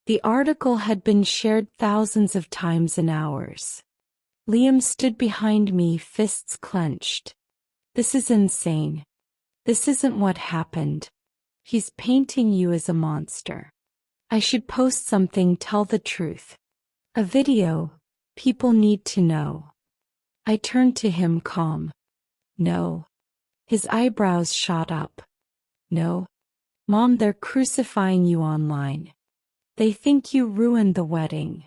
The article had been shared thousands of times in hours. Liam stood behind me, fists clenched. This is insane. This isn't what happened. He's painting you as a monster. I should post something, tell the truth. A video. People need to know. I turned to him, calm. No. His eyebrows shot up. No. Mom, they're crucifying you online. They think you ruined the wedding.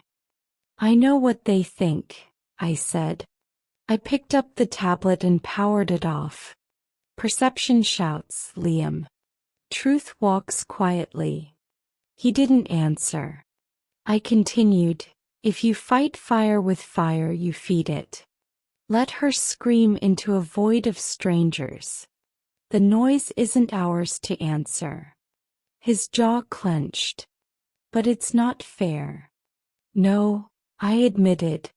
I know what they think, I said. I picked up the tablet and powered it off. Perception shouts, Liam. Truth walks quietly. He didn't answer. I continued, if you fight fire with fire, you feed it. Let her scream into a void of strangers. The noise isn't ours to answer. His jaw clenched. But it's not fair. No, I admitted.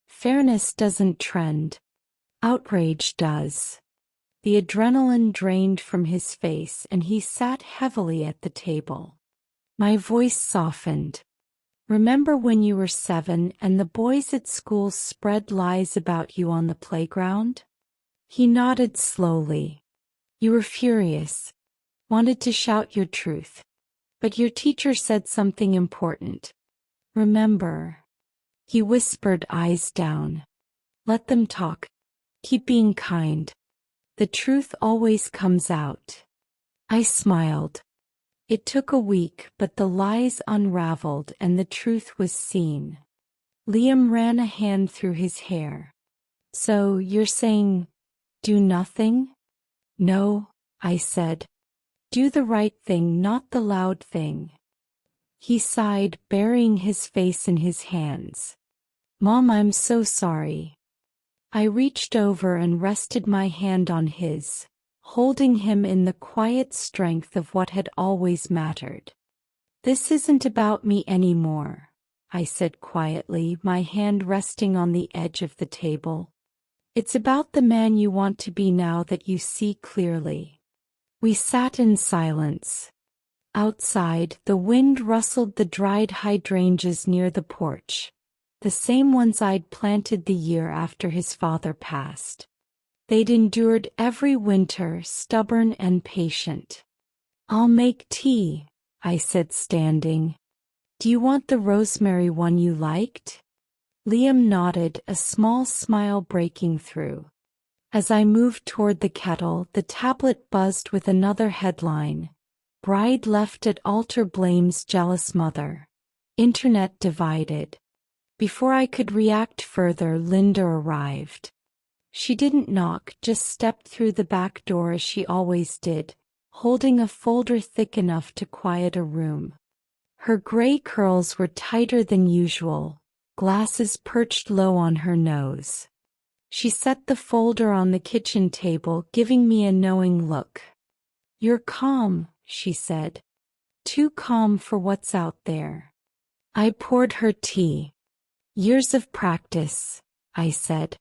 Fairness doesn't trend. Outrage does. The adrenaline drained from his face and he sat heavily at the table. My voice softened. Remember when you were 7 and the boys at school spread lies about you on the playground? He nodded slowly. You were furious. Wanted to shout your truth. But your teacher said something important. Remember. He whispered, eyes down. Let them talk. Keep being kind. The truth always comes out. I smiled. It took a week, but the lies unraveled and the truth was seen. Liam ran a hand through his hair. So, you're saying, do nothing? No, I said. Do the right thing, not the loud thing. He sighed, burying his face in his hands. Mom, I'm so sorry. I reached over and rested my hand on his, holding him in the quiet strength of what had always mattered. This isn't about me anymore, I said quietly, my hand resting on the edge of the table. It's about the man you want to be now that you see clearly. We sat in silence. Outside, the wind rustled the dried hydrangeas near the porch, the same ones I'd planted the year after his father passed. They'd endured every winter, stubborn and patient. I'll make tea, I said, standing. Do you want the rosemary one you liked? Liam nodded, a small smile breaking through. As I moved toward the kettle, the tablet buzzed with another headline. Bride left at altar blames jealous mother. Internet divided. Before I could react further, Linda arrived. She didn't knock, just stepped through the back door as she always did, holding a folder thick enough to quiet a room. Her gray curls were tighter than usual, glasses perched low on her nose. She set the folder on the kitchen table, giving me a knowing look. You're calm, she said. Too calm for what's out there. I poured her tea. Years of practice, I said.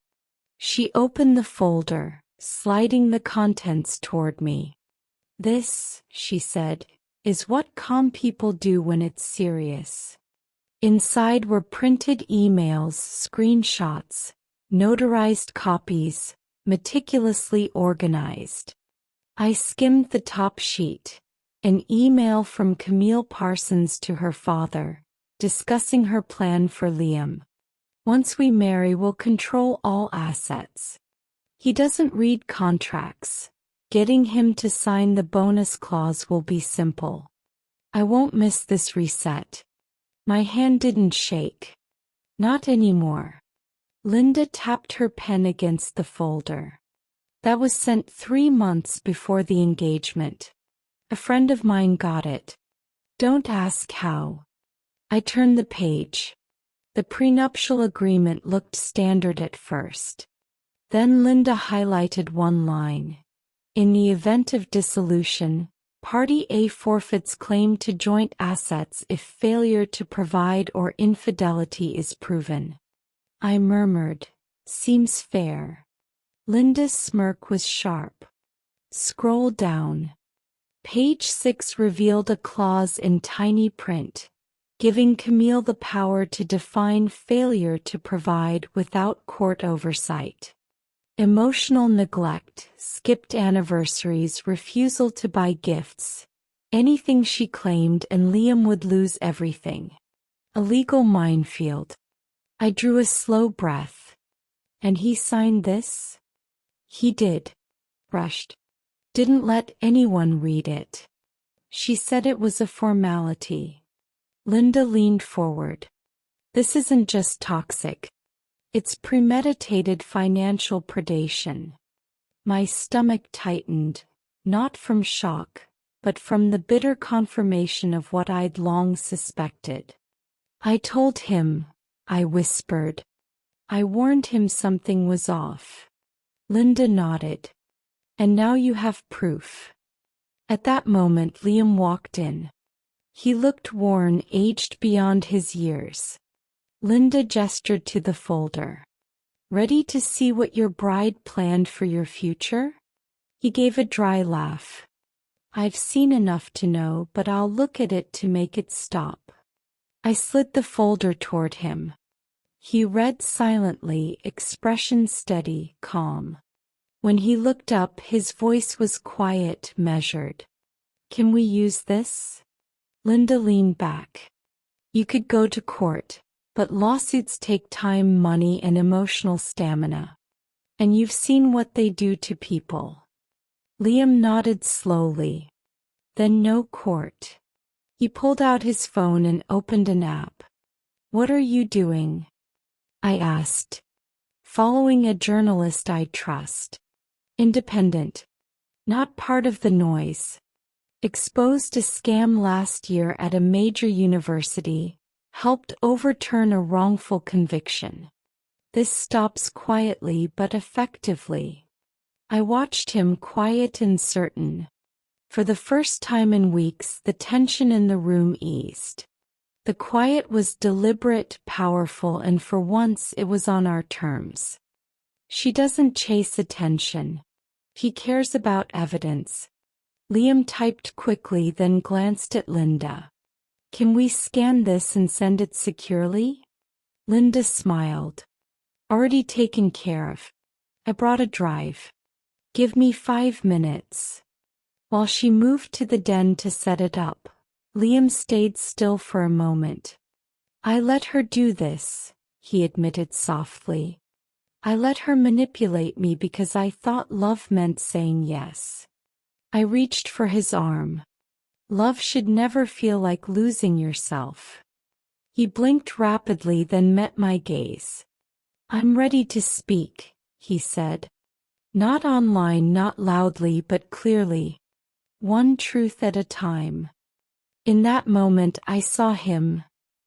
She opened the folder, sliding the contents toward me. This, she said, is what calm people do when it's serious. Inside were printed emails, screenshots, notarized copies, meticulously organized. I skimmed the top sheet, an email from Camille Parsons to her father, discussing her plan for Liam. Once we marry, we'll control all assets. He doesn't read contracts. Getting him to sign the bonus clause will be simple. I won't miss this reset. My hand didn't shake. Not anymore. Linda tapped her pen against the folder. That was sent 3 months before the engagement. A friend of mine got it. Don't ask how. I turned the page. The prenuptial agreement looked standard at first. Then Linda highlighted one line. In the event of dissolution, Party A forfeits claim to joint assets if failure to provide or infidelity is proven. I murmured, "Seems fair." Linda's smirk was sharp. Scroll down. Page 6 revealed a clause in tiny print, giving Camille the power to define failure to provide without court oversight. Emotional neglect, skipped anniversaries, refusal to buy gifts, anything she claimed, and Liam would lose everything. A legal minefield. I drew a slow breath. And he signed this? He did. Rushed. Didn't let anyone read it. She said it was a formality. Linda leaned forward. This isn't just toxic. It's premeditated financial predation. My stomach tightened, not from shock, but from the bitter confirmation of what I'd long suspected. I told him, I whispered. I warned him something was off. Linda nodded. And now you have proof. At that moment Liam walked in. He looked worn, aged beyond his years. Linda gestured to the folder. Ready to see what your bride planned for your future? He gave a dry laugh. I've seen enough to know, but I'll look at it to make it stop. I slid the folder toward him. He read silently, expression steady, calm. When he looked up, his voice was quiet, measured. Can we use this? Linda leaned back. You could go to court, but lawsuits take time, money, and emotional stamina. And you've seen what they do to people. Liam nodded slowly. Then no court. He pulled out his phone and opened an app. What are you doing? I asked. Following a journalist I trust. Independent. Not part of the noise. Exposed a scam last year at a major university. Helped overturn a wrongful conviction. This stops quietly but effectively. I watched him, quiet and certain. For the first time in weeks, the tension in the room eased. The quiet was deliberate, powerful, and for once it was on our terms. She doesn't chase attention. He cares about evidence. Liam typed quickly, then glanced at Linda. Can we scan this and send it securely? Linda smiled. Already taken care of. I brought a drive. Give me 5 minutes. While she moved to the den to set it up, Liam stayed still for a moment. I let her do this, he admitted softly. I let her manipulate me because I thought love meant saying yes. I reached for his arm. Love should never feel like losing yourself. He blinked rapidly, then met my gaze. I'm ready to speak, he said. Not online, not loudly, but clearly. One truth at a time. In that moment I saw him.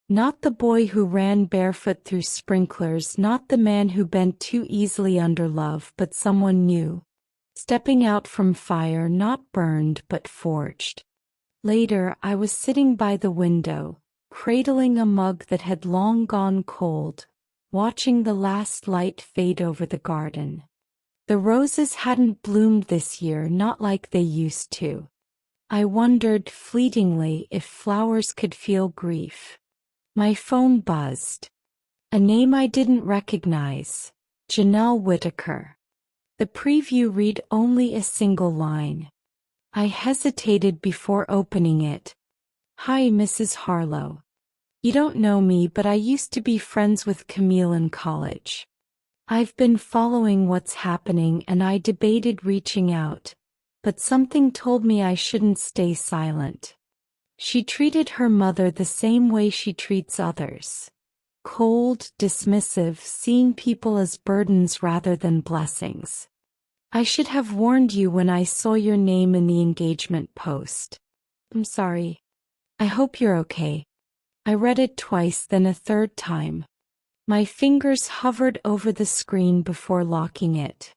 Not the boy who ran barefoot through sprinklers, not the man who bent too easily under love, but someone new. Stepping out from fire, not burned but forged. Later, I was sitting by the window, cradling a mug that had long gone cold, watching the last light fade over the garden. The roses hadn't bloomed this year, not like they used to. I wondered fleetingly if flowers could feel grief. My phone buzzed. A name I didn't recognize. Janelle Whitaker. The preview read only a single line. I hesitated before opening it. Hi, Mrs. Harlow. You don't know me, but I used to be friends with Camille in college. I've been following what's happening and I debated reaching out, but something told me I shouldn't stay silent. She treated her mother the same way she treats others. Cold, dismissive, seeing people as burdens rather than blessings. I should have warned you when I saw your name in the engagement post. I'm sorry. I hope you're okay. I read it twice, then a third time. My fingers hovered over the screen before locking it.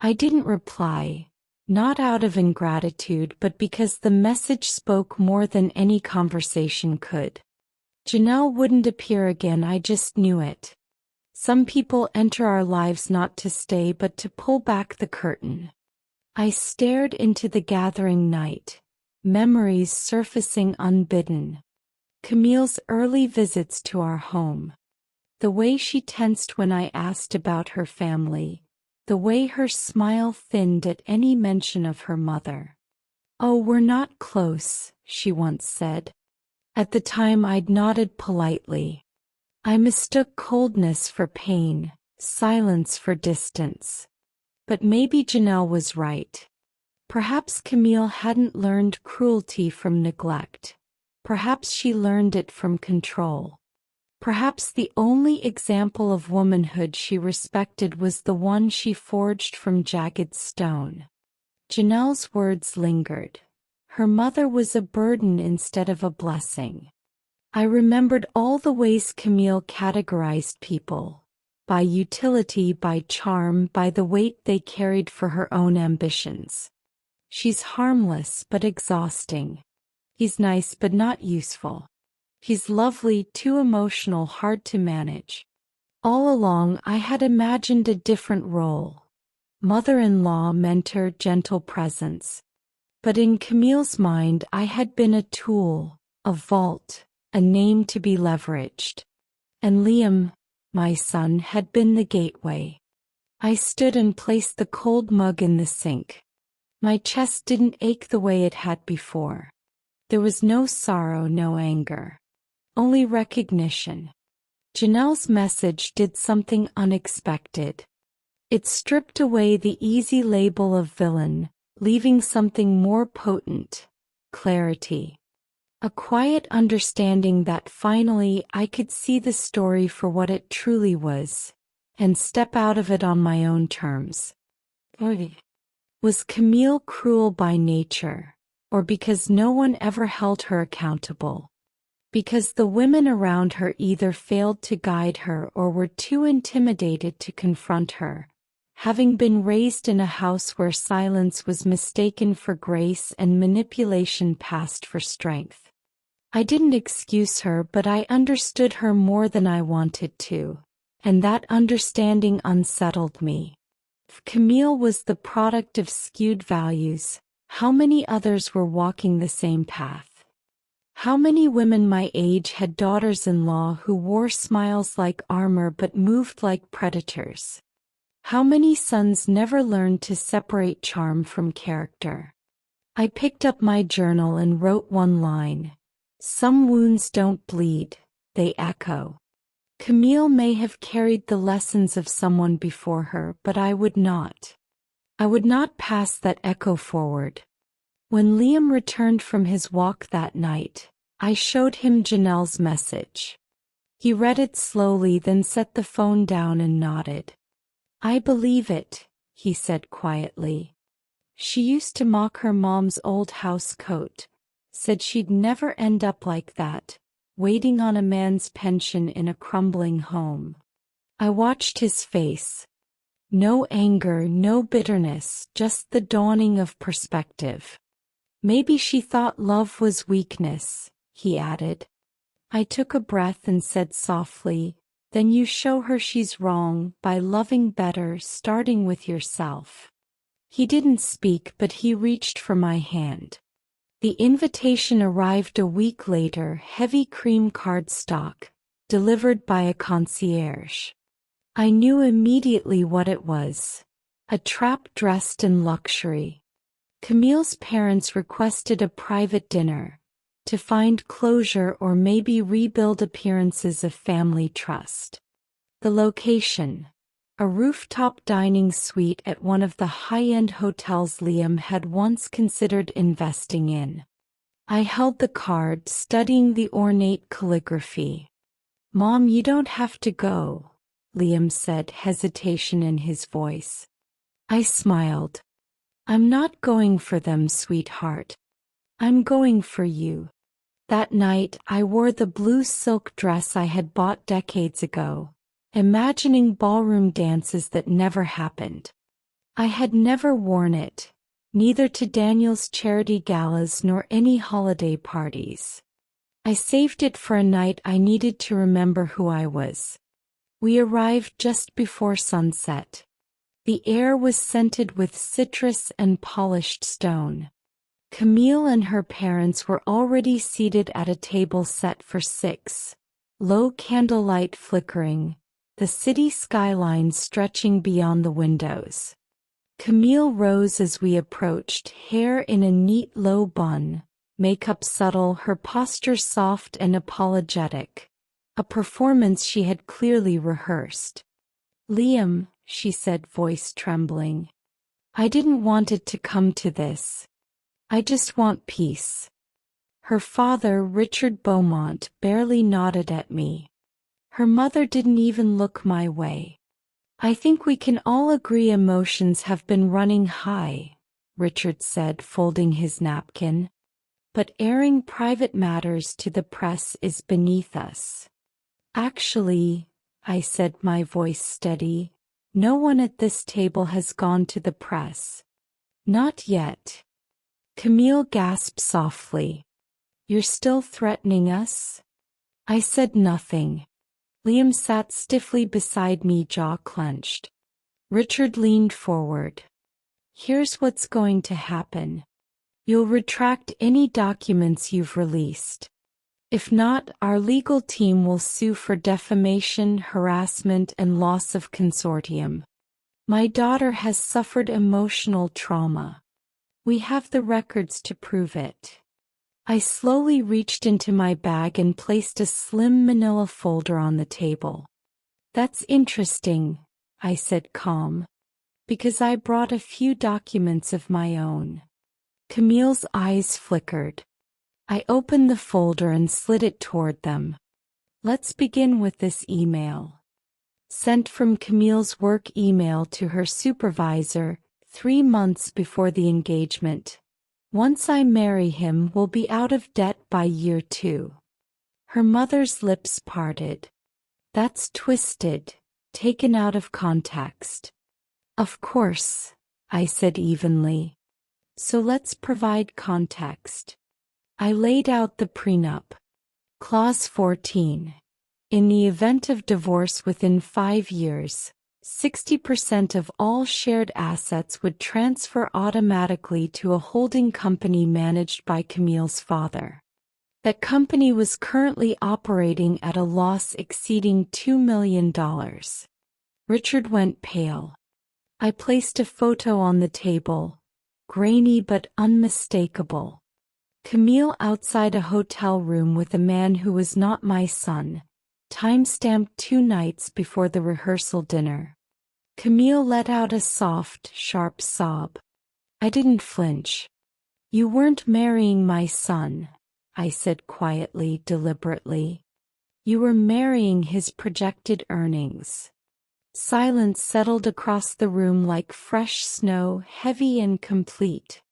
I didn't reply, not out of ingratitude but because the message spoke more than any conversation could. Janelle wouldn't appear again, I just knew it. Some people enter our lives not to stay but to pull back the curtain. I stared into the gathering night, memories surfacing unbidden. Camille's early visits to our home. The way she tensed when I asked about her family. The way her smile thinned at any mention of her mother. "Oh, we're not close," she once said. At the time I'd nodded politely. I mistook coldness for pain, silence for distance. But maybe Janelle was right. Perhaps Camille hadn't learned cruelty from neglect. Perhaps she learned it from control. Perhaps the only example of womanhood she respected was the one she forged from jagged stone. Janelle's words lingered. Her mother was a burden instead of a blessing. I remembered all the ways Camille categorized people. By utility, by charm, by the weight they carried for her own ambitions. She's harmless but exhausting. He's nice but not useful. He's lovely, too emotional, hard to manage. All along I had imagined a different role. Mother-in-law, mentor, gentle presence. But in Camille's mind I had been a tool, a vault, a name to be leveraged. And Liam, my son, had been the gateway. I stood and placed the cold mug in the sink. My chest didn't ache the way it had before. There was no sorrow, no anger. Only recognition. Janelle's message did something unexpected. It stripped away the easy label of villain, leaving something more potent: clarity. A quiet understanding that finally I could see the story for what it truly was, and step out of it on my own terms. Was Camille cruel by nature, or because no one ever held her accountable? Because the women around her either failed to guide her or were too intimidated to confront her, having been raised in a house where silence was mistaken for grace and manipulation passed for strength. I didn't excuse her, but I understood her more than I wanted to, and that understanding unsettled me. If Camille was the product of skewed values, how many others were walking the same path? How many women my age had daughters-in-law who wore smiles like armor but moved like predators? How many sons never learned to separate charm from character? I picked up my journal and wrote one line. Some wounds don't bleed, they echo. Camille may have carried the lessons of someone before her, but I would not. I would not pass that echo forward. When Liam returned from his walk that night, I showed him Janelle's message. He read it slowly, then set the phone down and nodded. "I believe it," he said quietly. "She used to mock her mom's old house coat, said she'd never end up like that, waiting on a man's pension in a crumbling home." I watched his face. No anger, no bitterness, just the dawning of perspective. "Maybe she thought love was weakness," he added. I took a breath and said softly, "Then you show her she's wrong by loving better, starting with yourself." He didn't speak, but he reached for my hand. The invitation arrived a week later, heavy cream cardstock, delivered by a concierge. I knew immediately what it was. A trap dressed in luxury. Camille's parents requested a private dinner, to find closure or maybe rebuild appearances of family trust. The location: a rooftop dining suite at one of the high-end hotels Liam had once considered investing in. I held the card, studying the ornate calligraphy. "Mom, you don't have to go," Liam said, hesitation in his voice. I smiled. "I'm not going for them, sweetheart. I'm going for you." That night I wore the blue silk dress I had bought decades ago, imagining ballroom dances that never happened. I had never worn it, neither to Daniel's charity galas nor any holiday parties. I saved it for a night I needed to remember who I was. We arrived just before sunset. The air was scented with citrus and polished stone. Camille and her parents were already seated at a table set for 6, low candlelight flickering, the city skyline stretching beyond the windows. Camille rose as we approached, hair in a neat low bun, makeup subtle, her posture soft and apologetic, a performance she had clearly rehearsed. "Liam," she said, voice trembling, "I didn't want it to come to this. I just want peace." Her father, Richard Beaumont, barely nodded at me. Her mother didn't even look my way. "I think we can all agree emotions have been running high," Richard said, folding his napkin. "But airing private matters to the press is beneath us." "Actually," I said, my voice steady, "no one at this table has gone to the press." "Not yet." Camille gasped softly. "You're still threatening us?" I said nothing. Liam sat stiffly beside me, jaw clenched. Richard leaned forward. "Here's what's going to happen. You'll retract any documents you've released. If not, our legal team will sue for defamation, harassment, and loss of consortium. My daughter has suffered emotional trauma. We have the records to prove it." I slowly reached into my bag and placed a slim manila folder on the table. "That's interesting," I said, calm, "because I brought a few documents of my own." Camille's eyes flickered. I opened the folder and slid it toward them. "Let's begin with this email." Sent from Camille's work email to her supervisor, 3 months before the engagement. "Once I marry him, we'll be out of debt by year 2. Her mother's lips parted. "That's twisted, taken out of context." "Of course," I said evenly. "So let's provide context." I laid out the prenup. Clause 14. In the event of divorce within 5 years, 60% of all shared assets would transfer automatically to a holding company managed by Camille's father. That company was currently operating at a loss exceeding $2 million. Richard went pale. I placed a photo on the table, grainy but unmistakable. Camille outside a hotel room with a man who was not my son, time-stamped 2 nights before the rehearsal dinner. Camille let out a soft, sharp sob. I didn't flinch. "You weren't marrying my son," I said quietly, deliberately. "You were marrying his projected earnings." Silence settled across the room like fresh snow, heavy and complete.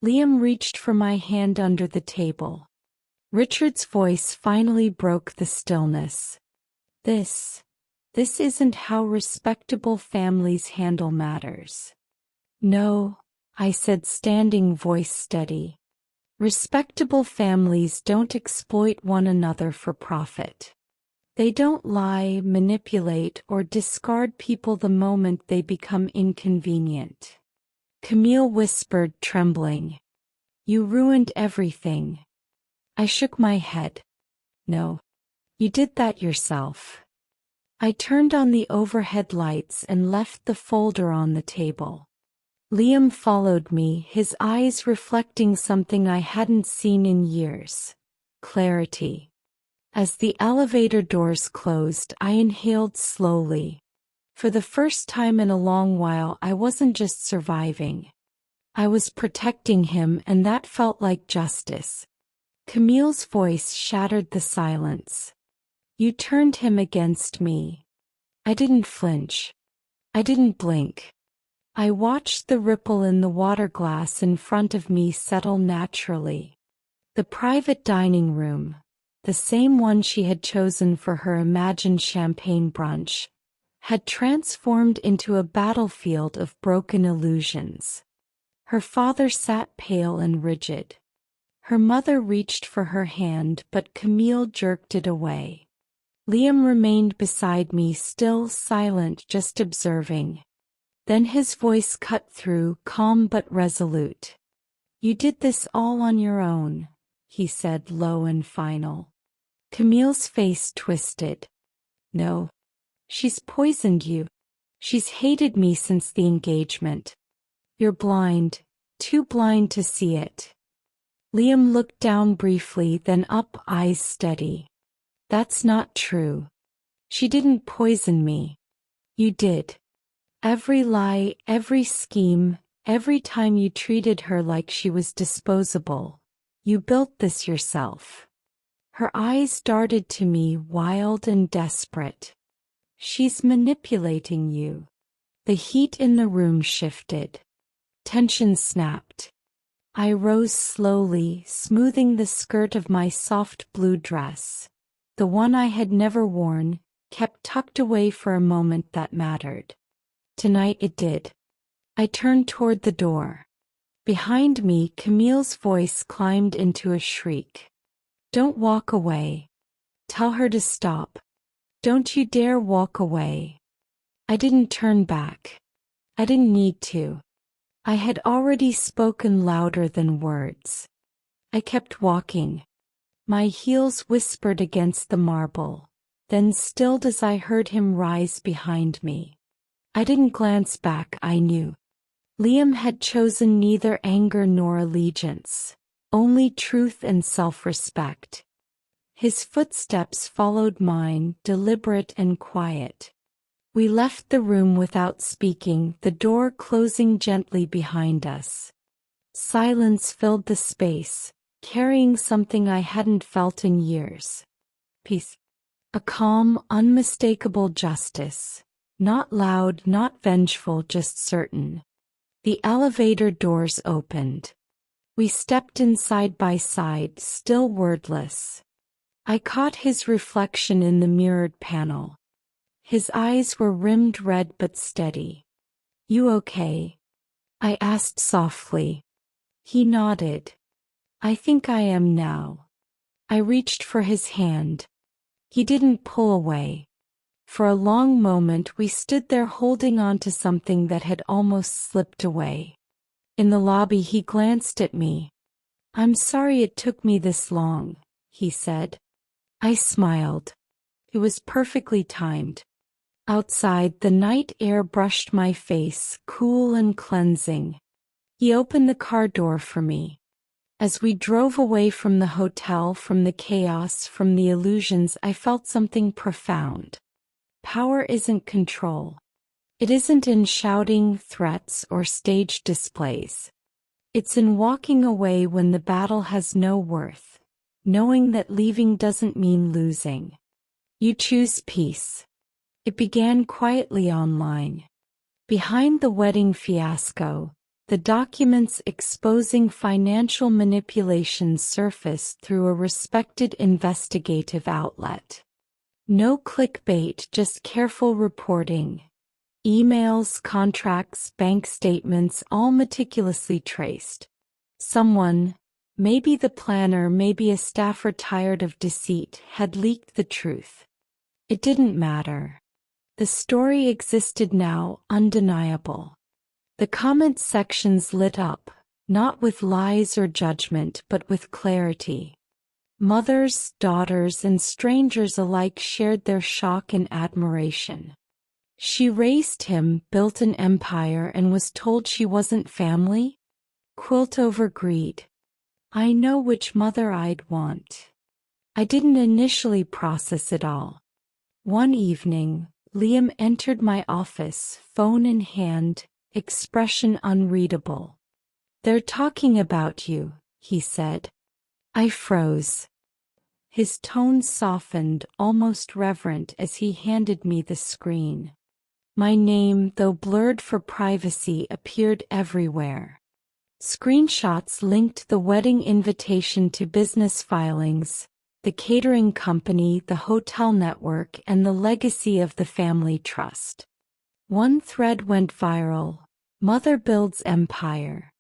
Liam reached for my hand under the table. Richard's voice finally broke the stillness. This isn't how respectable families handle matters." "No," I said, standing, voice steady. "Respectable families don't exploit one another for profit. They don't lie, manipulate, or discard people the moment they become inconvenient." Camille whispered, trembling. "You ruined everything." I shook my head. "No. You did that yourself." I turned on the overhead lights and left the folder on the table. Liam followed me, his eyes reflecting something I hadn't seen in years: clarity. As the elevator doors closed, I inhaled slowly. For the first time in a long while, I wasn't just surviving. I was protecting him, and that felt like justice. Camille's voice shattered the silence. "You turned him against me." I didn't flinch. I didn't blink. I watched the ripple in the water glass in front of me settle naturally. The private dining room, the same one she had chosen for her imagined champagne brunch, had transformed into a battlefield of broken illusions. Her father sat pale and rigid. Her mother reached for her hand, but Camille jerked it away. Liam remained beside me, still silent, just observing. Then his voice cut through, calm but resolute. "You did this all on your own," he said, low and final. Camille's face twisted. "No. She's poisoned you. She's hated me since the engagement. You're blind, too blind to see it." Liam looked down briefly, then up, eyes steady. "That's not true. She didn't poison me. You did. Every lie, every scheme, every time you treated her like she was disposable. You built this yourself." Her eyes darted to me, wild and desperate. "She's manipulating you." The heat in the room shifted. Tension snapped. I rose slowly, smoothing the skirt of my soft blue dress, the one I had never worn, kept tucked away for a moment that mattered. Tonight it did. I turned toward the door. Behind me, Camille's voice climbed into a shriek. "Don't walk away. Tell her to stop. Don't you dare walk away." I didn't turn back. I didn't need to. I had already spoken louder than words. I kept walking. My heels whispered against the marble, then stilled as I heard him rise behind me. I didn't glance back, I knew. Liam had chosen neither anger nor allegiance, only truth and self-respect. His footsteps followed mine, deliberate and quiet. We left the room without speaking, the door closing gently behind us. Silence filled the space, carrying something I hadn't felt in years. Peace. A calm, unmistakable justice. Not loud, not vengeful, just certain. The elevator doors opened. We stepped in side by side, still wordless. I caught his reflection in the mirrored panel. His eyes were rimmed red but steady. "You okay?" I asked softly. He nodded. "I think I am now." I reached for his hand. He didn't pull away. For a long moment we stood there holding on to something that had almost slipped away. In the lobby he glanced at me. "I'm sorry it took me this long," he said. I smiled. It was perfectly timed. Outside, the night air brushed my face, cool and cleansing. He opened the car door for me. As we drove away from the hotel, from the chaos, from the illusions, I felt something profound. Power isn't control. It isn't in shouting, threats, or stage displays. It's in walking away when the battle has no worth, knowing that leaving doesn't mean losing. You choose peace. It began quietly online. Behind the wedding fiasco, the documents exposing financial manipulation surfaced through a respected investigative outlet. No clickbait, just careful reporting. Emails, contracts, bank statements, all meticulously traced. Someone, maybe the planner, maybe a staffer tired of deceit, had leaked the truth. It didn't matter. The story existed now, undeniable. The comment sections lit up, not with lies or judgment, but with clarity. Mothers, daughters, and strangers alike shared their shock and admiration. She raised him, built an empire, and was told she wasn't family? Quilt over greed. I know which mother I'd want. I didn't initially process it all. One evening, Liam entered my office, phone in hand, expression unreadable. "They're talking about you," he said. I froze. His tone softened, almost reverent, as he handed me the screen. My name, though blurred for privacy, appeared everywhere. Screenshots linked the wedding invitation to business filings, the catering company, the hotel network, and the legacy of the family trust. One thread went viral. Mother builds empire.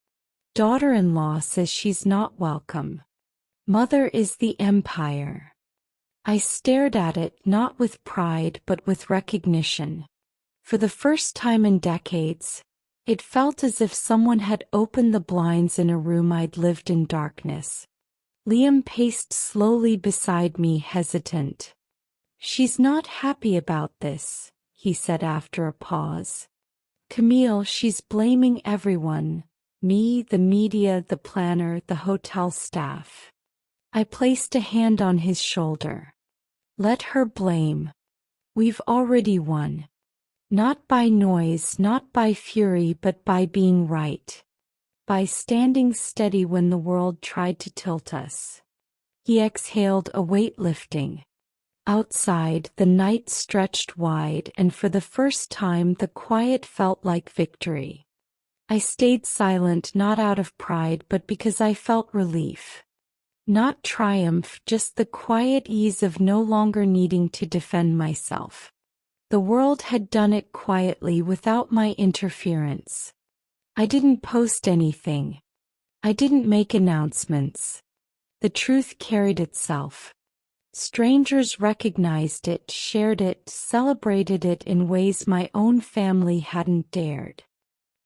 Daughter-in-law says she's not welcome. Mother is the empire. I stared at it, not with pride but with recognition. For the first time in decades, it felt as if someone had opened the blinds in a room I'd lived in darkness. Liam paced slowly beside me, hesitant. "She's not happy about this," he said after a pause. "Camille, she's blaming everyone. Me, the media, the planner, the hotel staff." I placed a hand on his shoulder. "Let her blame. We've already won. Not by noise, not by fury, but by being right. By standing steady when the world tried to tilt us." He exhaled, a weight lifting. Outside, the night stretched wide, and for the first time the quiet felt like victory. I stayed silent, not out of pride but because I felt relief. Not triumph, just the quiet ease of no longer needing to defend myself. The world had done it quietly without my interference. I didn't post anything. I didn't make announcements. The truth carried itself. Strangers recognized it, shared it, celebrated it in ways my own family hadn't dared.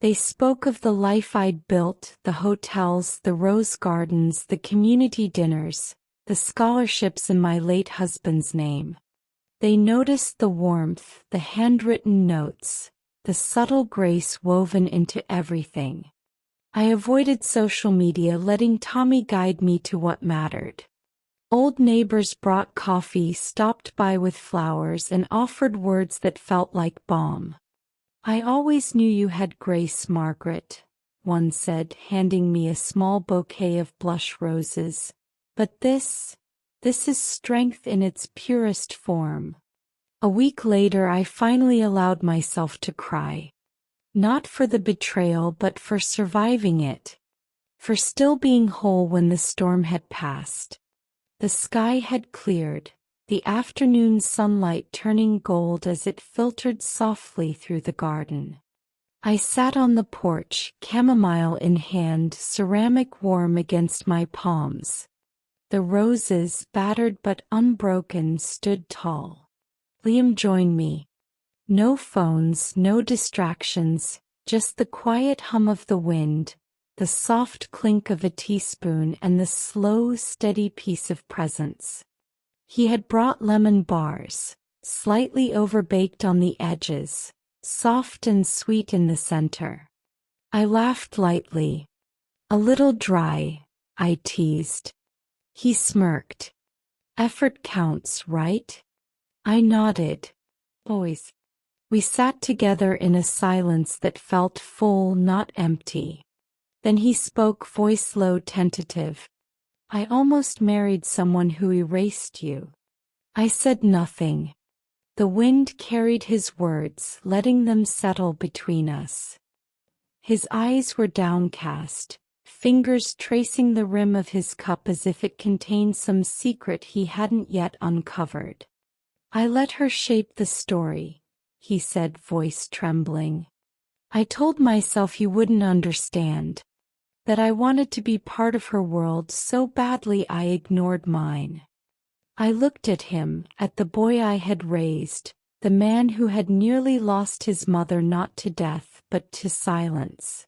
They spoke of the life I'd built, the hotels, the rose gardens, the community dinners, the scholarships in my late husband's name. They noticed the warmth, the handwritten notes, the subtle grace woven into everything. I avoided social media, letting Tommy guide me to what mattered. Old neighbors brought coffee, stopped by with flowers, and offered words that felt like balm. "I always knew you had grace, Margaret," one said, handing me a small bouquet of blush roses. "But this is strength in its purest form." A week later I finally allowed myself to cry. Not for the betrayal but for surviving it. For still being whole when the storm had passed. The sky had cleared, the afternoon sunlight turning gold as it filtered softly through the garden. I sat on the porch, chamomile in hand, ceramic warm against my palms. The roses, battered but unbroken, stood tall. Liam joined me. No phones, no distractions, just the quiet hum of the wind, the soft clink of a teaspoon, and the slow, steady peace of presence. He had brought lemon bars, slightly overbaked on the edges, soft and sweet in the center. I laughed lightly. "A little dry," I teased. He smirked. "Effort counts, right?" I nodded. "Always." We sat together in a silence that felt full, not empty. Then he spoke, voice low, tentative. "I almost married someone who erased you." I said nothing. The wind carried his words, letting them settle between us. His eyes were downcast, fingers tracing the rim of his cup as if it contained some secret he hadn't yet uncovered. "I let her shape the story," he said, voice trembling. "I told myself you wouldn't understand. That I wanted to be part of her world so badly I ignored mine." I looked at him, at the boy I had raised, the man who had nearly lost his mother not to death but to silence.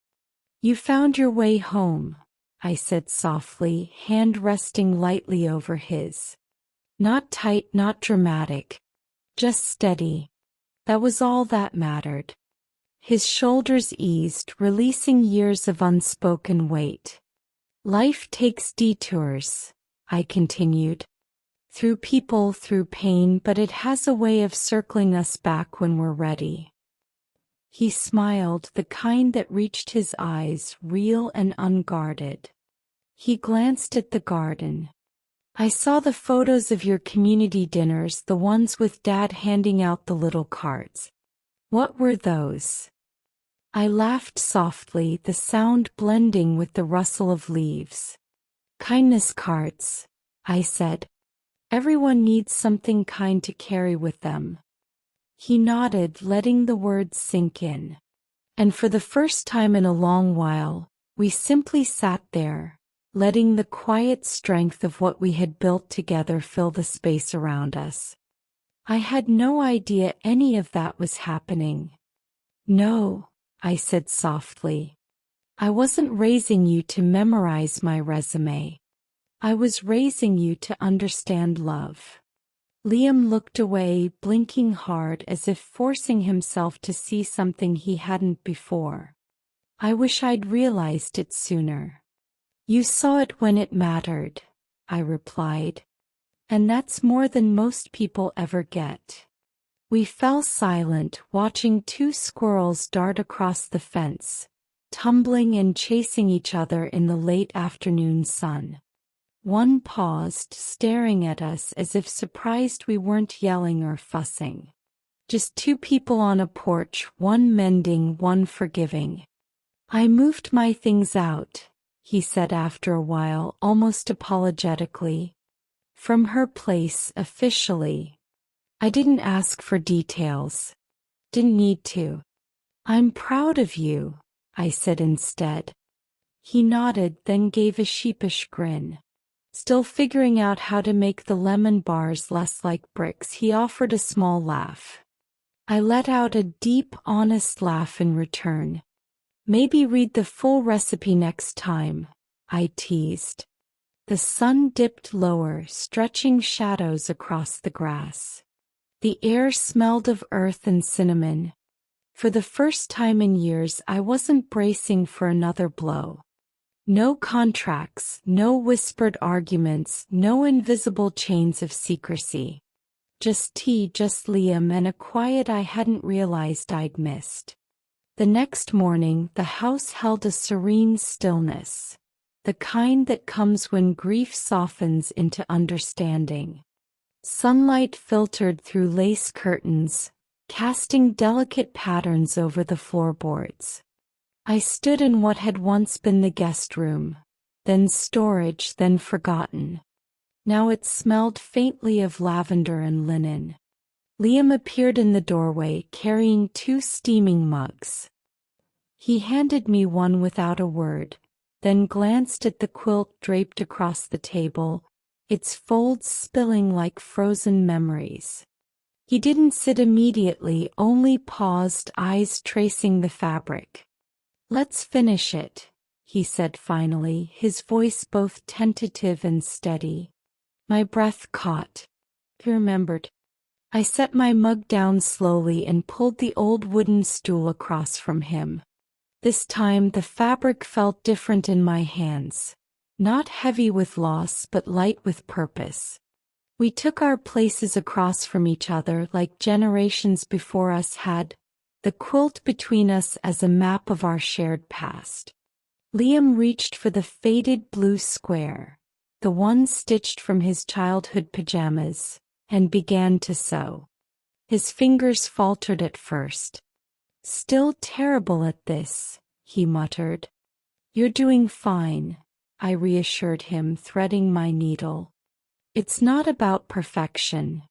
"You found your way home," I said softly, hand resting lightly over his. Not tight, not dramatic. Just steady. That was all that mattered. His shoulders eased, releasing years of unspoken weight. "Life takes detours," I continued. "Through people, through pain, but it has a way of circling us back when we're ready." He smiled, the kind that reached his eyes, real and unguarded. He glanced at the garden. "I saw the photos of your community dinners, the ones with Dad handing out the little cards. What were those?" I laughed softly, the sound blending with the rustle of leaves. "Kindness cards," I said. Everyone needs something kind to carry with them. He nodded, letting the words sink in. And for the first time in a long while, we simply sat there, letting the quiet strength of what we had built together fill the space around us. I had no idea any of that was happening. No, I said softly. I wasn't raising you to memorize my resume. I was raising you to understand love. Liam looked away, blinking hard as if forcing himself to see something he hadn't before. I wish I'd realized it sooner. You saw it when it mattered, I replied. And that's more than most people ever get. We fell silent, watching two squirrels dart across the fence, tumbling and chasing each other in the late afternoon sun. One paused, staring at us as if surprised we weren't yelling or fussing. Just two people on a porch, one mending, one forgiving. I moved my things out, he said after a while, almost apologetically. From her place, officially. I didn't ask for details. Didn't need to. I'm proud of you, I said instead. He nodded, then gave a sheepish grin. Still figuring out how to make the lemon bars less like bricks, he offered a small laugh. I let out a deep, honest laugh in return. Maybe read the full recipe next time, I teased. The sun dipped lower, stretching shadows across the grass. The air smelled of earth and cinnamon. For the first time in years, I wasn't bracing for another blow. No contracts, no whispered arguments, no invisible chains of secrecy. Just tea, just Liam, and a quiet I hadn't realized I'd missed. The next morning, the house held a serene stillness, the kind that comes when grief softens into understanding. Sunlight filtered through lace curtains, casting delicate patterns over the floorboards. I stood in what had once been the guest room, then storage, then forgotten. Now it smelled faintly of lavender and linen. Liam appeared in the doorway, carrying two steaming mugs. He handed me one without a word, then glanced at the quilt draped across the table, its folds spilling like frozen memories. He didn't sit immediately, only paused, eyes tracing the fabric. Let's finish it, he said finally, his voice both tentative and steady. My breath caught. He remembered. I set my mug down slowly and pulled the old wooden stool across from him. This time the fabric felt different in my hands, not heavy with loss but light with purpose. We took our places across from each other like generations before us had, the quilt between us as a map of our shared past. Liam reached for the faded blue square, the one stitched from his childhood pajamas, and began to sew. His fingers faltered at first. Still terrible at this, he muttered. You're doing fine, I reassured him, threading my needle. It's not about perfection.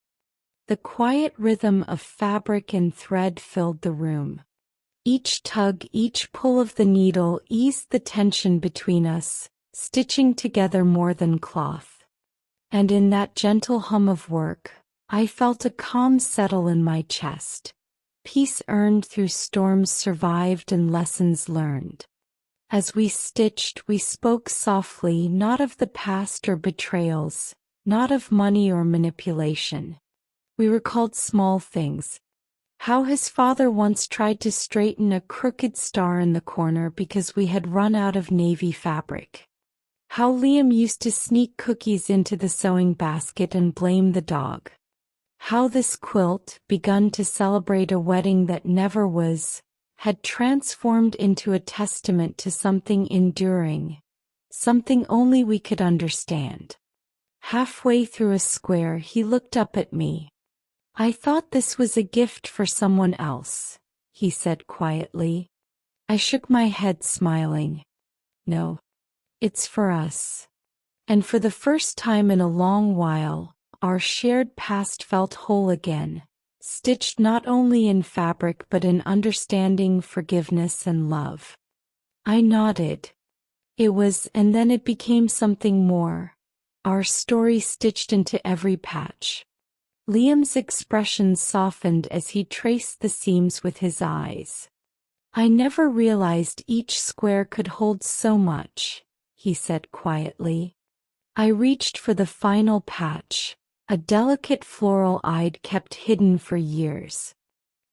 The quiet rhythm of fabric and thread filled the room. Each tug, each pull of the needle eased the tension between us, stitching together more than cloth. And in that gentle hum of work, I felt a calm settle in my chest. Peace earned through storms survived and lessons learned. As we stitched, we spoke softly, not of the past or betrayals, not of money or manipulation. We recalled small things. How his father once tried to straighten a crooked star in the corner because we had run out of navy fabric. How Liam used to sneak cookies into the sewing basket and blame the dog. How this quilt, begun to celebrate a wedding that never was, had transformed into a testament to something enduring, something only we could understand. Halfway through a square, he looked up at me. I thought this was a gift for someone else, he said quietly. I shook my head, smiling. No, it's for us. And for the first time in a long while, our shared past felt whole again, stitched not only in fabric but in understanding, forgiveness, and love. I nodded. It was, and then it became something more. Our story stitched into every patch. Liam's expression softened as he traced the seams with his eyes. I never realized each square could hold so much, he said quietly. I reached for the final patch, a delicate floral I'd kept hidden for years.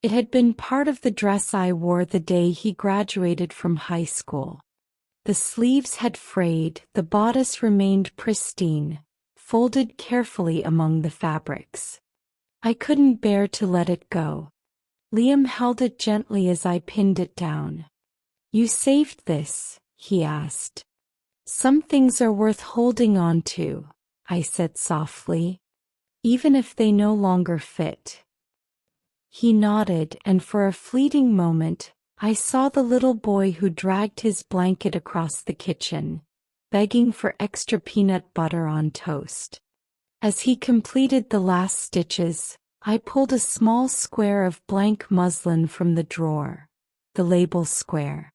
It had been part of the dress I wore the day he graduated from high school. The sleeves had frayed, the bodice remained pristine, folded carefully among the fabrics. I couldn't bear to let it go. Liam held it gently as I pinned it down. You saved this, he asked. Some things are worth holding on to, I said softly, even if they no longer fit. He nodded, and for a fleeting moment, I saw the little boy who dragged his blanket across the kitchen, begging for extra peanut butter on toast. As he completed the last stitches, I pulled a small square of blank muslin from the drawer, the label square.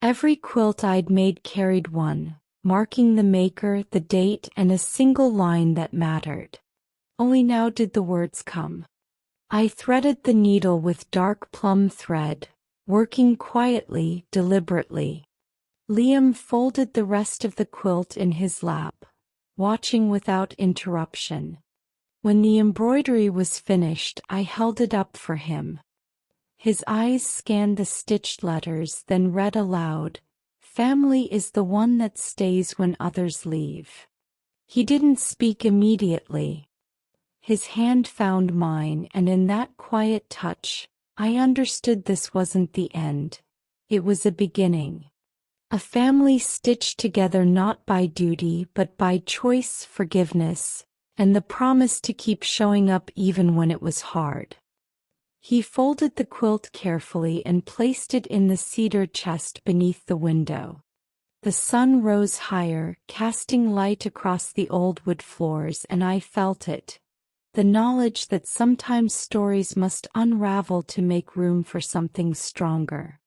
Every quilt I'd made carried one, marking the maker, the date, and a single line that mattered. Only now did the words come. I threaded the needle with dark plum thread, working quietly, deliberately. Liam folded the rest of the quilt in his lap, watching without interruption. When the embroidery was finished, I held it up for him. His eyes scanned the stitched letters, then read aloud, "Family is the one that stays when others leave." He didn't speak immediately. His hand found mine, and in that quiet touch, I understood this wasn't the end. It was a beginning. A family stitched together not by duty but by choice, forgiveness, and the promise to keep showing up even when it was hard. He folded the quilt carefully and placed it in the cedar chest beneath the window. The sun rose higher, casting light across the old wood floors, and I felt it. The knowledge that sometimes stories must unravel to make room for something stronger.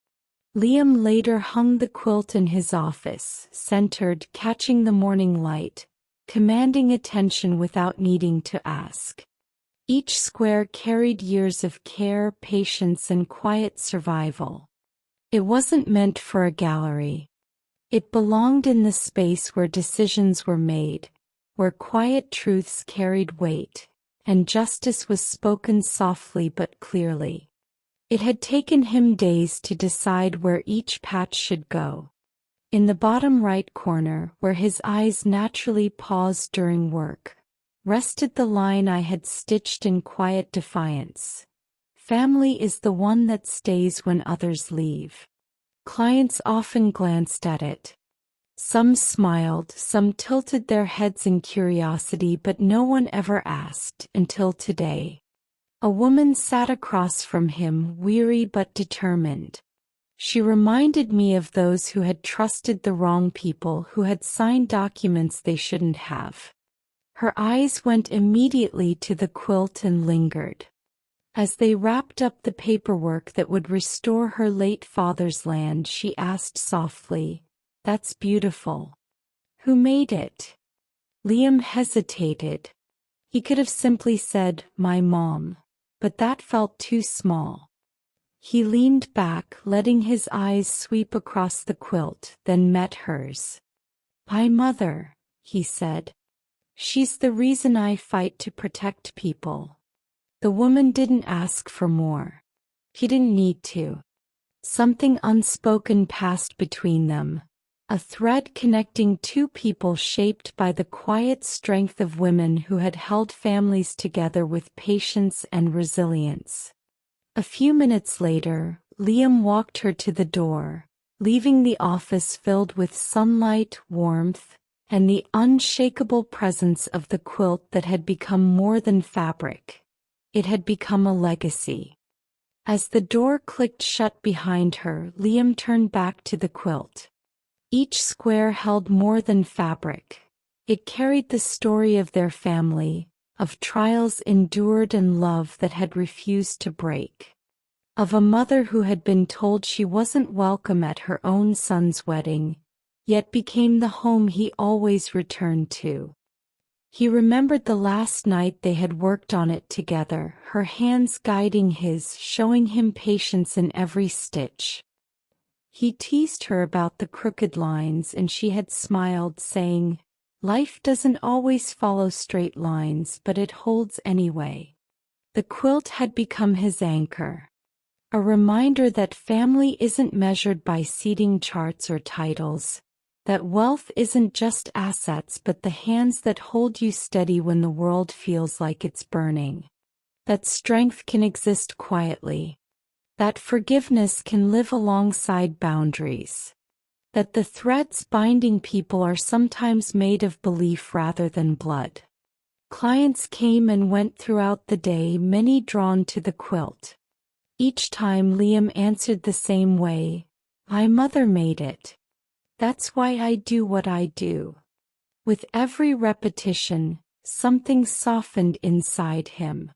Liam later hung the quilt in his office, centered, catching the morning light, commanding attention without needing to ask. Each square carried years of care, patience, and quiet survival. It wasn't meant for a gallery. It belonged in the space where decisions were made, where quiet truths carried weight, and justice was spoken softly but clearly. It had taken him days to decide where each patch should go. In the bottom right corner, where his eyes naturally paused during work, rested the line I had stitched in quiet defiance. Family is the one that stays when others leave. Clients often glanced at it. Some smiled, some tilted their heads in curiosity, but no one ever asked, until today. A woman sat across from him, weary but determined. She reminded me of those who had trusted the wrong people, who had signed documents they shouldn't have. Her eyes went immediately to the quilt and lingered. As they wrapped up the paperwork that would restore her late father's land, she asked softly, "That's beautiful. Who made it?" Liam hesitated. He could have simply said, "My mom," but that felt too small. He leaned back, letting his eyes sweep across the quilt, then met hers. "My mother," he said. "She's the reason I fight to protect people." The woman didn't ask for more. He didn't need to. Something unspoken passed between them, a thread connecting two people shaped by the quiet strength of women who had held families together with patience and resilience. A few minutes later, Liam walked her to the door, leaving the office filled with sunlight, warmth, and the unshakable presence of the quilt that had become more than fabric. It had become a legacy. As the door clicked shut behind her, Liam turned back to the quilt. Each square held more than fabric. It carried the story of their family, of trials endured and love that had refused to break, of a mother who had been told she wasn't welcome at her own son's wedding, yet became the home he always returned to. He remembered the last night they had worked on it together, her hands guiding his, showing him patience in every stitch. He teased her about the crooked lines and she had smiled, saying, "Life doesn't always follow straight lines, but it holds anyway." The quilt had become his anchor, a reminder that family isn't measured by seating charts or titles, that wealth isn't just assets but the hands that hold you steady when the world feels like it's burning, that strength can exist quietly, that forgiveness can live alongside boundaries, that the threads binding people are sometimes made of belief rather than blood. Clients came and went throughout the day, many drawn to the quilt. Each time Liam answered the same way, "My mother made it. That's why I do what I do." With every repetition, something softened inside him.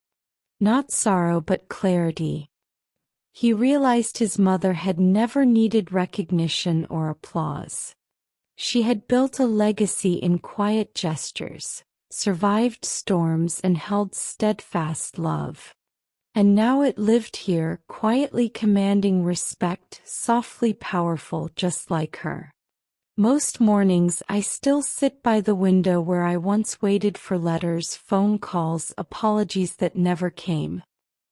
Not sorrow but clarity. He realized his mother had never needed recognition or applause. She had built a legacy in quiet gestures, survived storms and held steadfast love. And now it lived here, quietly commanding respect, softly powerful just like her. Most mornings I still sit by the window where I once waited for letters, phone calls, apologies that never came.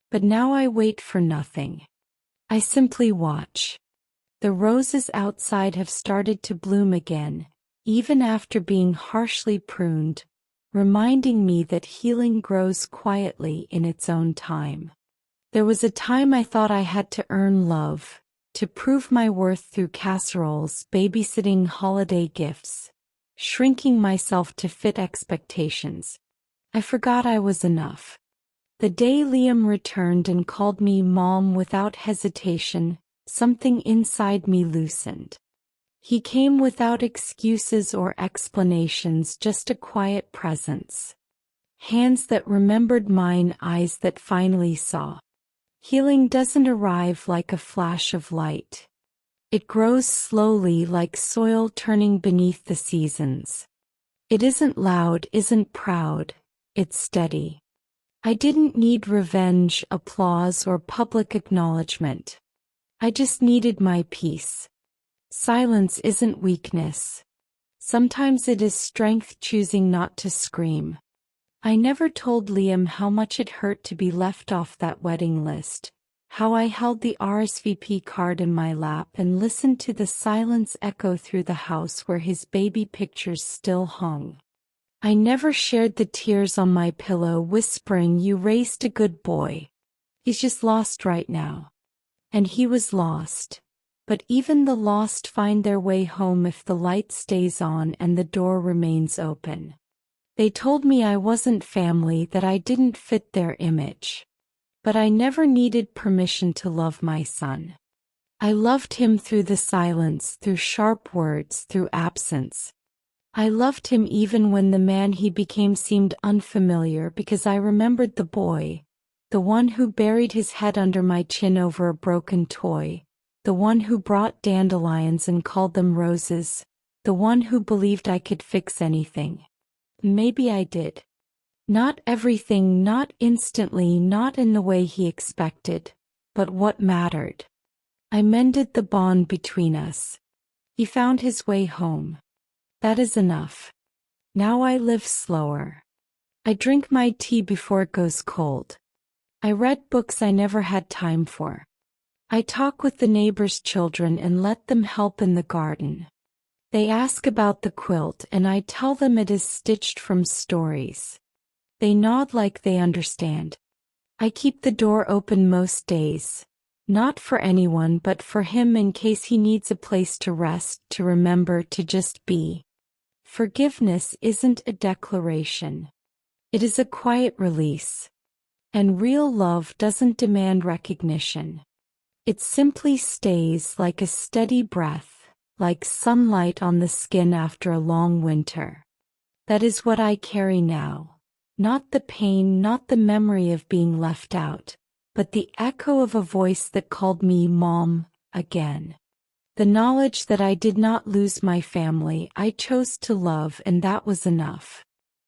But now I wait for nothing. I simply watch. The roses outside have started to bloom again, even after being harshly pruned, reminding me that healing grows quietly in its own time. There was a time I thought I had to earn love, to prove my worth through casseroles, babysitting, holiday gifts, shrinking myself to fit expectations. I forgot I was enough. The day Liam returned and called me Mom without hesitation, something inside me loosened. He came without excuses or explanations, just a quiet presence. Hands that remembered mine, eyes that finally saw. Healing doesn't arrive like a flash of light. It grows slowly, like soil turning beneath the seasons. It isn't loud, isn't proud, it's steady. I didn't need revenge, applause, or public acknowledgement. I just needed my peace. Silence isn't weakness. Sometimes it is strength, choosing not to scream. I never told Liam how much it hurt to be left off that wedding list, how I held the RSVP card in my lap and listened to the silence echo through the house where his baby pictures still hung. I never shared the tears on my pillow, whispering, "You raised a good boy. He's just lost right now." And he was lost. But even the lost find their way home if the light stays on and the door remains open. They told me I wasn't family, that I didn't fit their image. But I never needed permission to love my son. I loved him through the silence, through sharp words, through absence. I loved him even when the man he became seemed unfamiliar, because I remembered the boy, the one who buried his head under my chin over a broken toy, the one who brought dandelions and called them roses, the one who believed I could fix anything. Maybe I did. Not everything, not instantly, not in the way he expected, but what mattered. I mended the bond between us. He found his way home. That is enough. Now I live slower. I drink my tea before it goes cold. I read books I never had time for. I talk with the neighbors' children and let them help in the garden. They ask about the quilt and I tell them it is stitched from stories. They nod like they understand. I keep the door open most days, not for anyone but for him, in case he needs a place to rest, to remember, to just be. Forgiveness isn't a declaration. It is a quiet release. And real love doesn't demand recognition. It simply stays, like a steady breath, like sunlight on the skin after a long winter. That is what I carry now. Not the pain, not the memory of being left out, but the echo of a voice that called me Mom again. The knowledge that I did not lose my family I chose to love, and that was enough.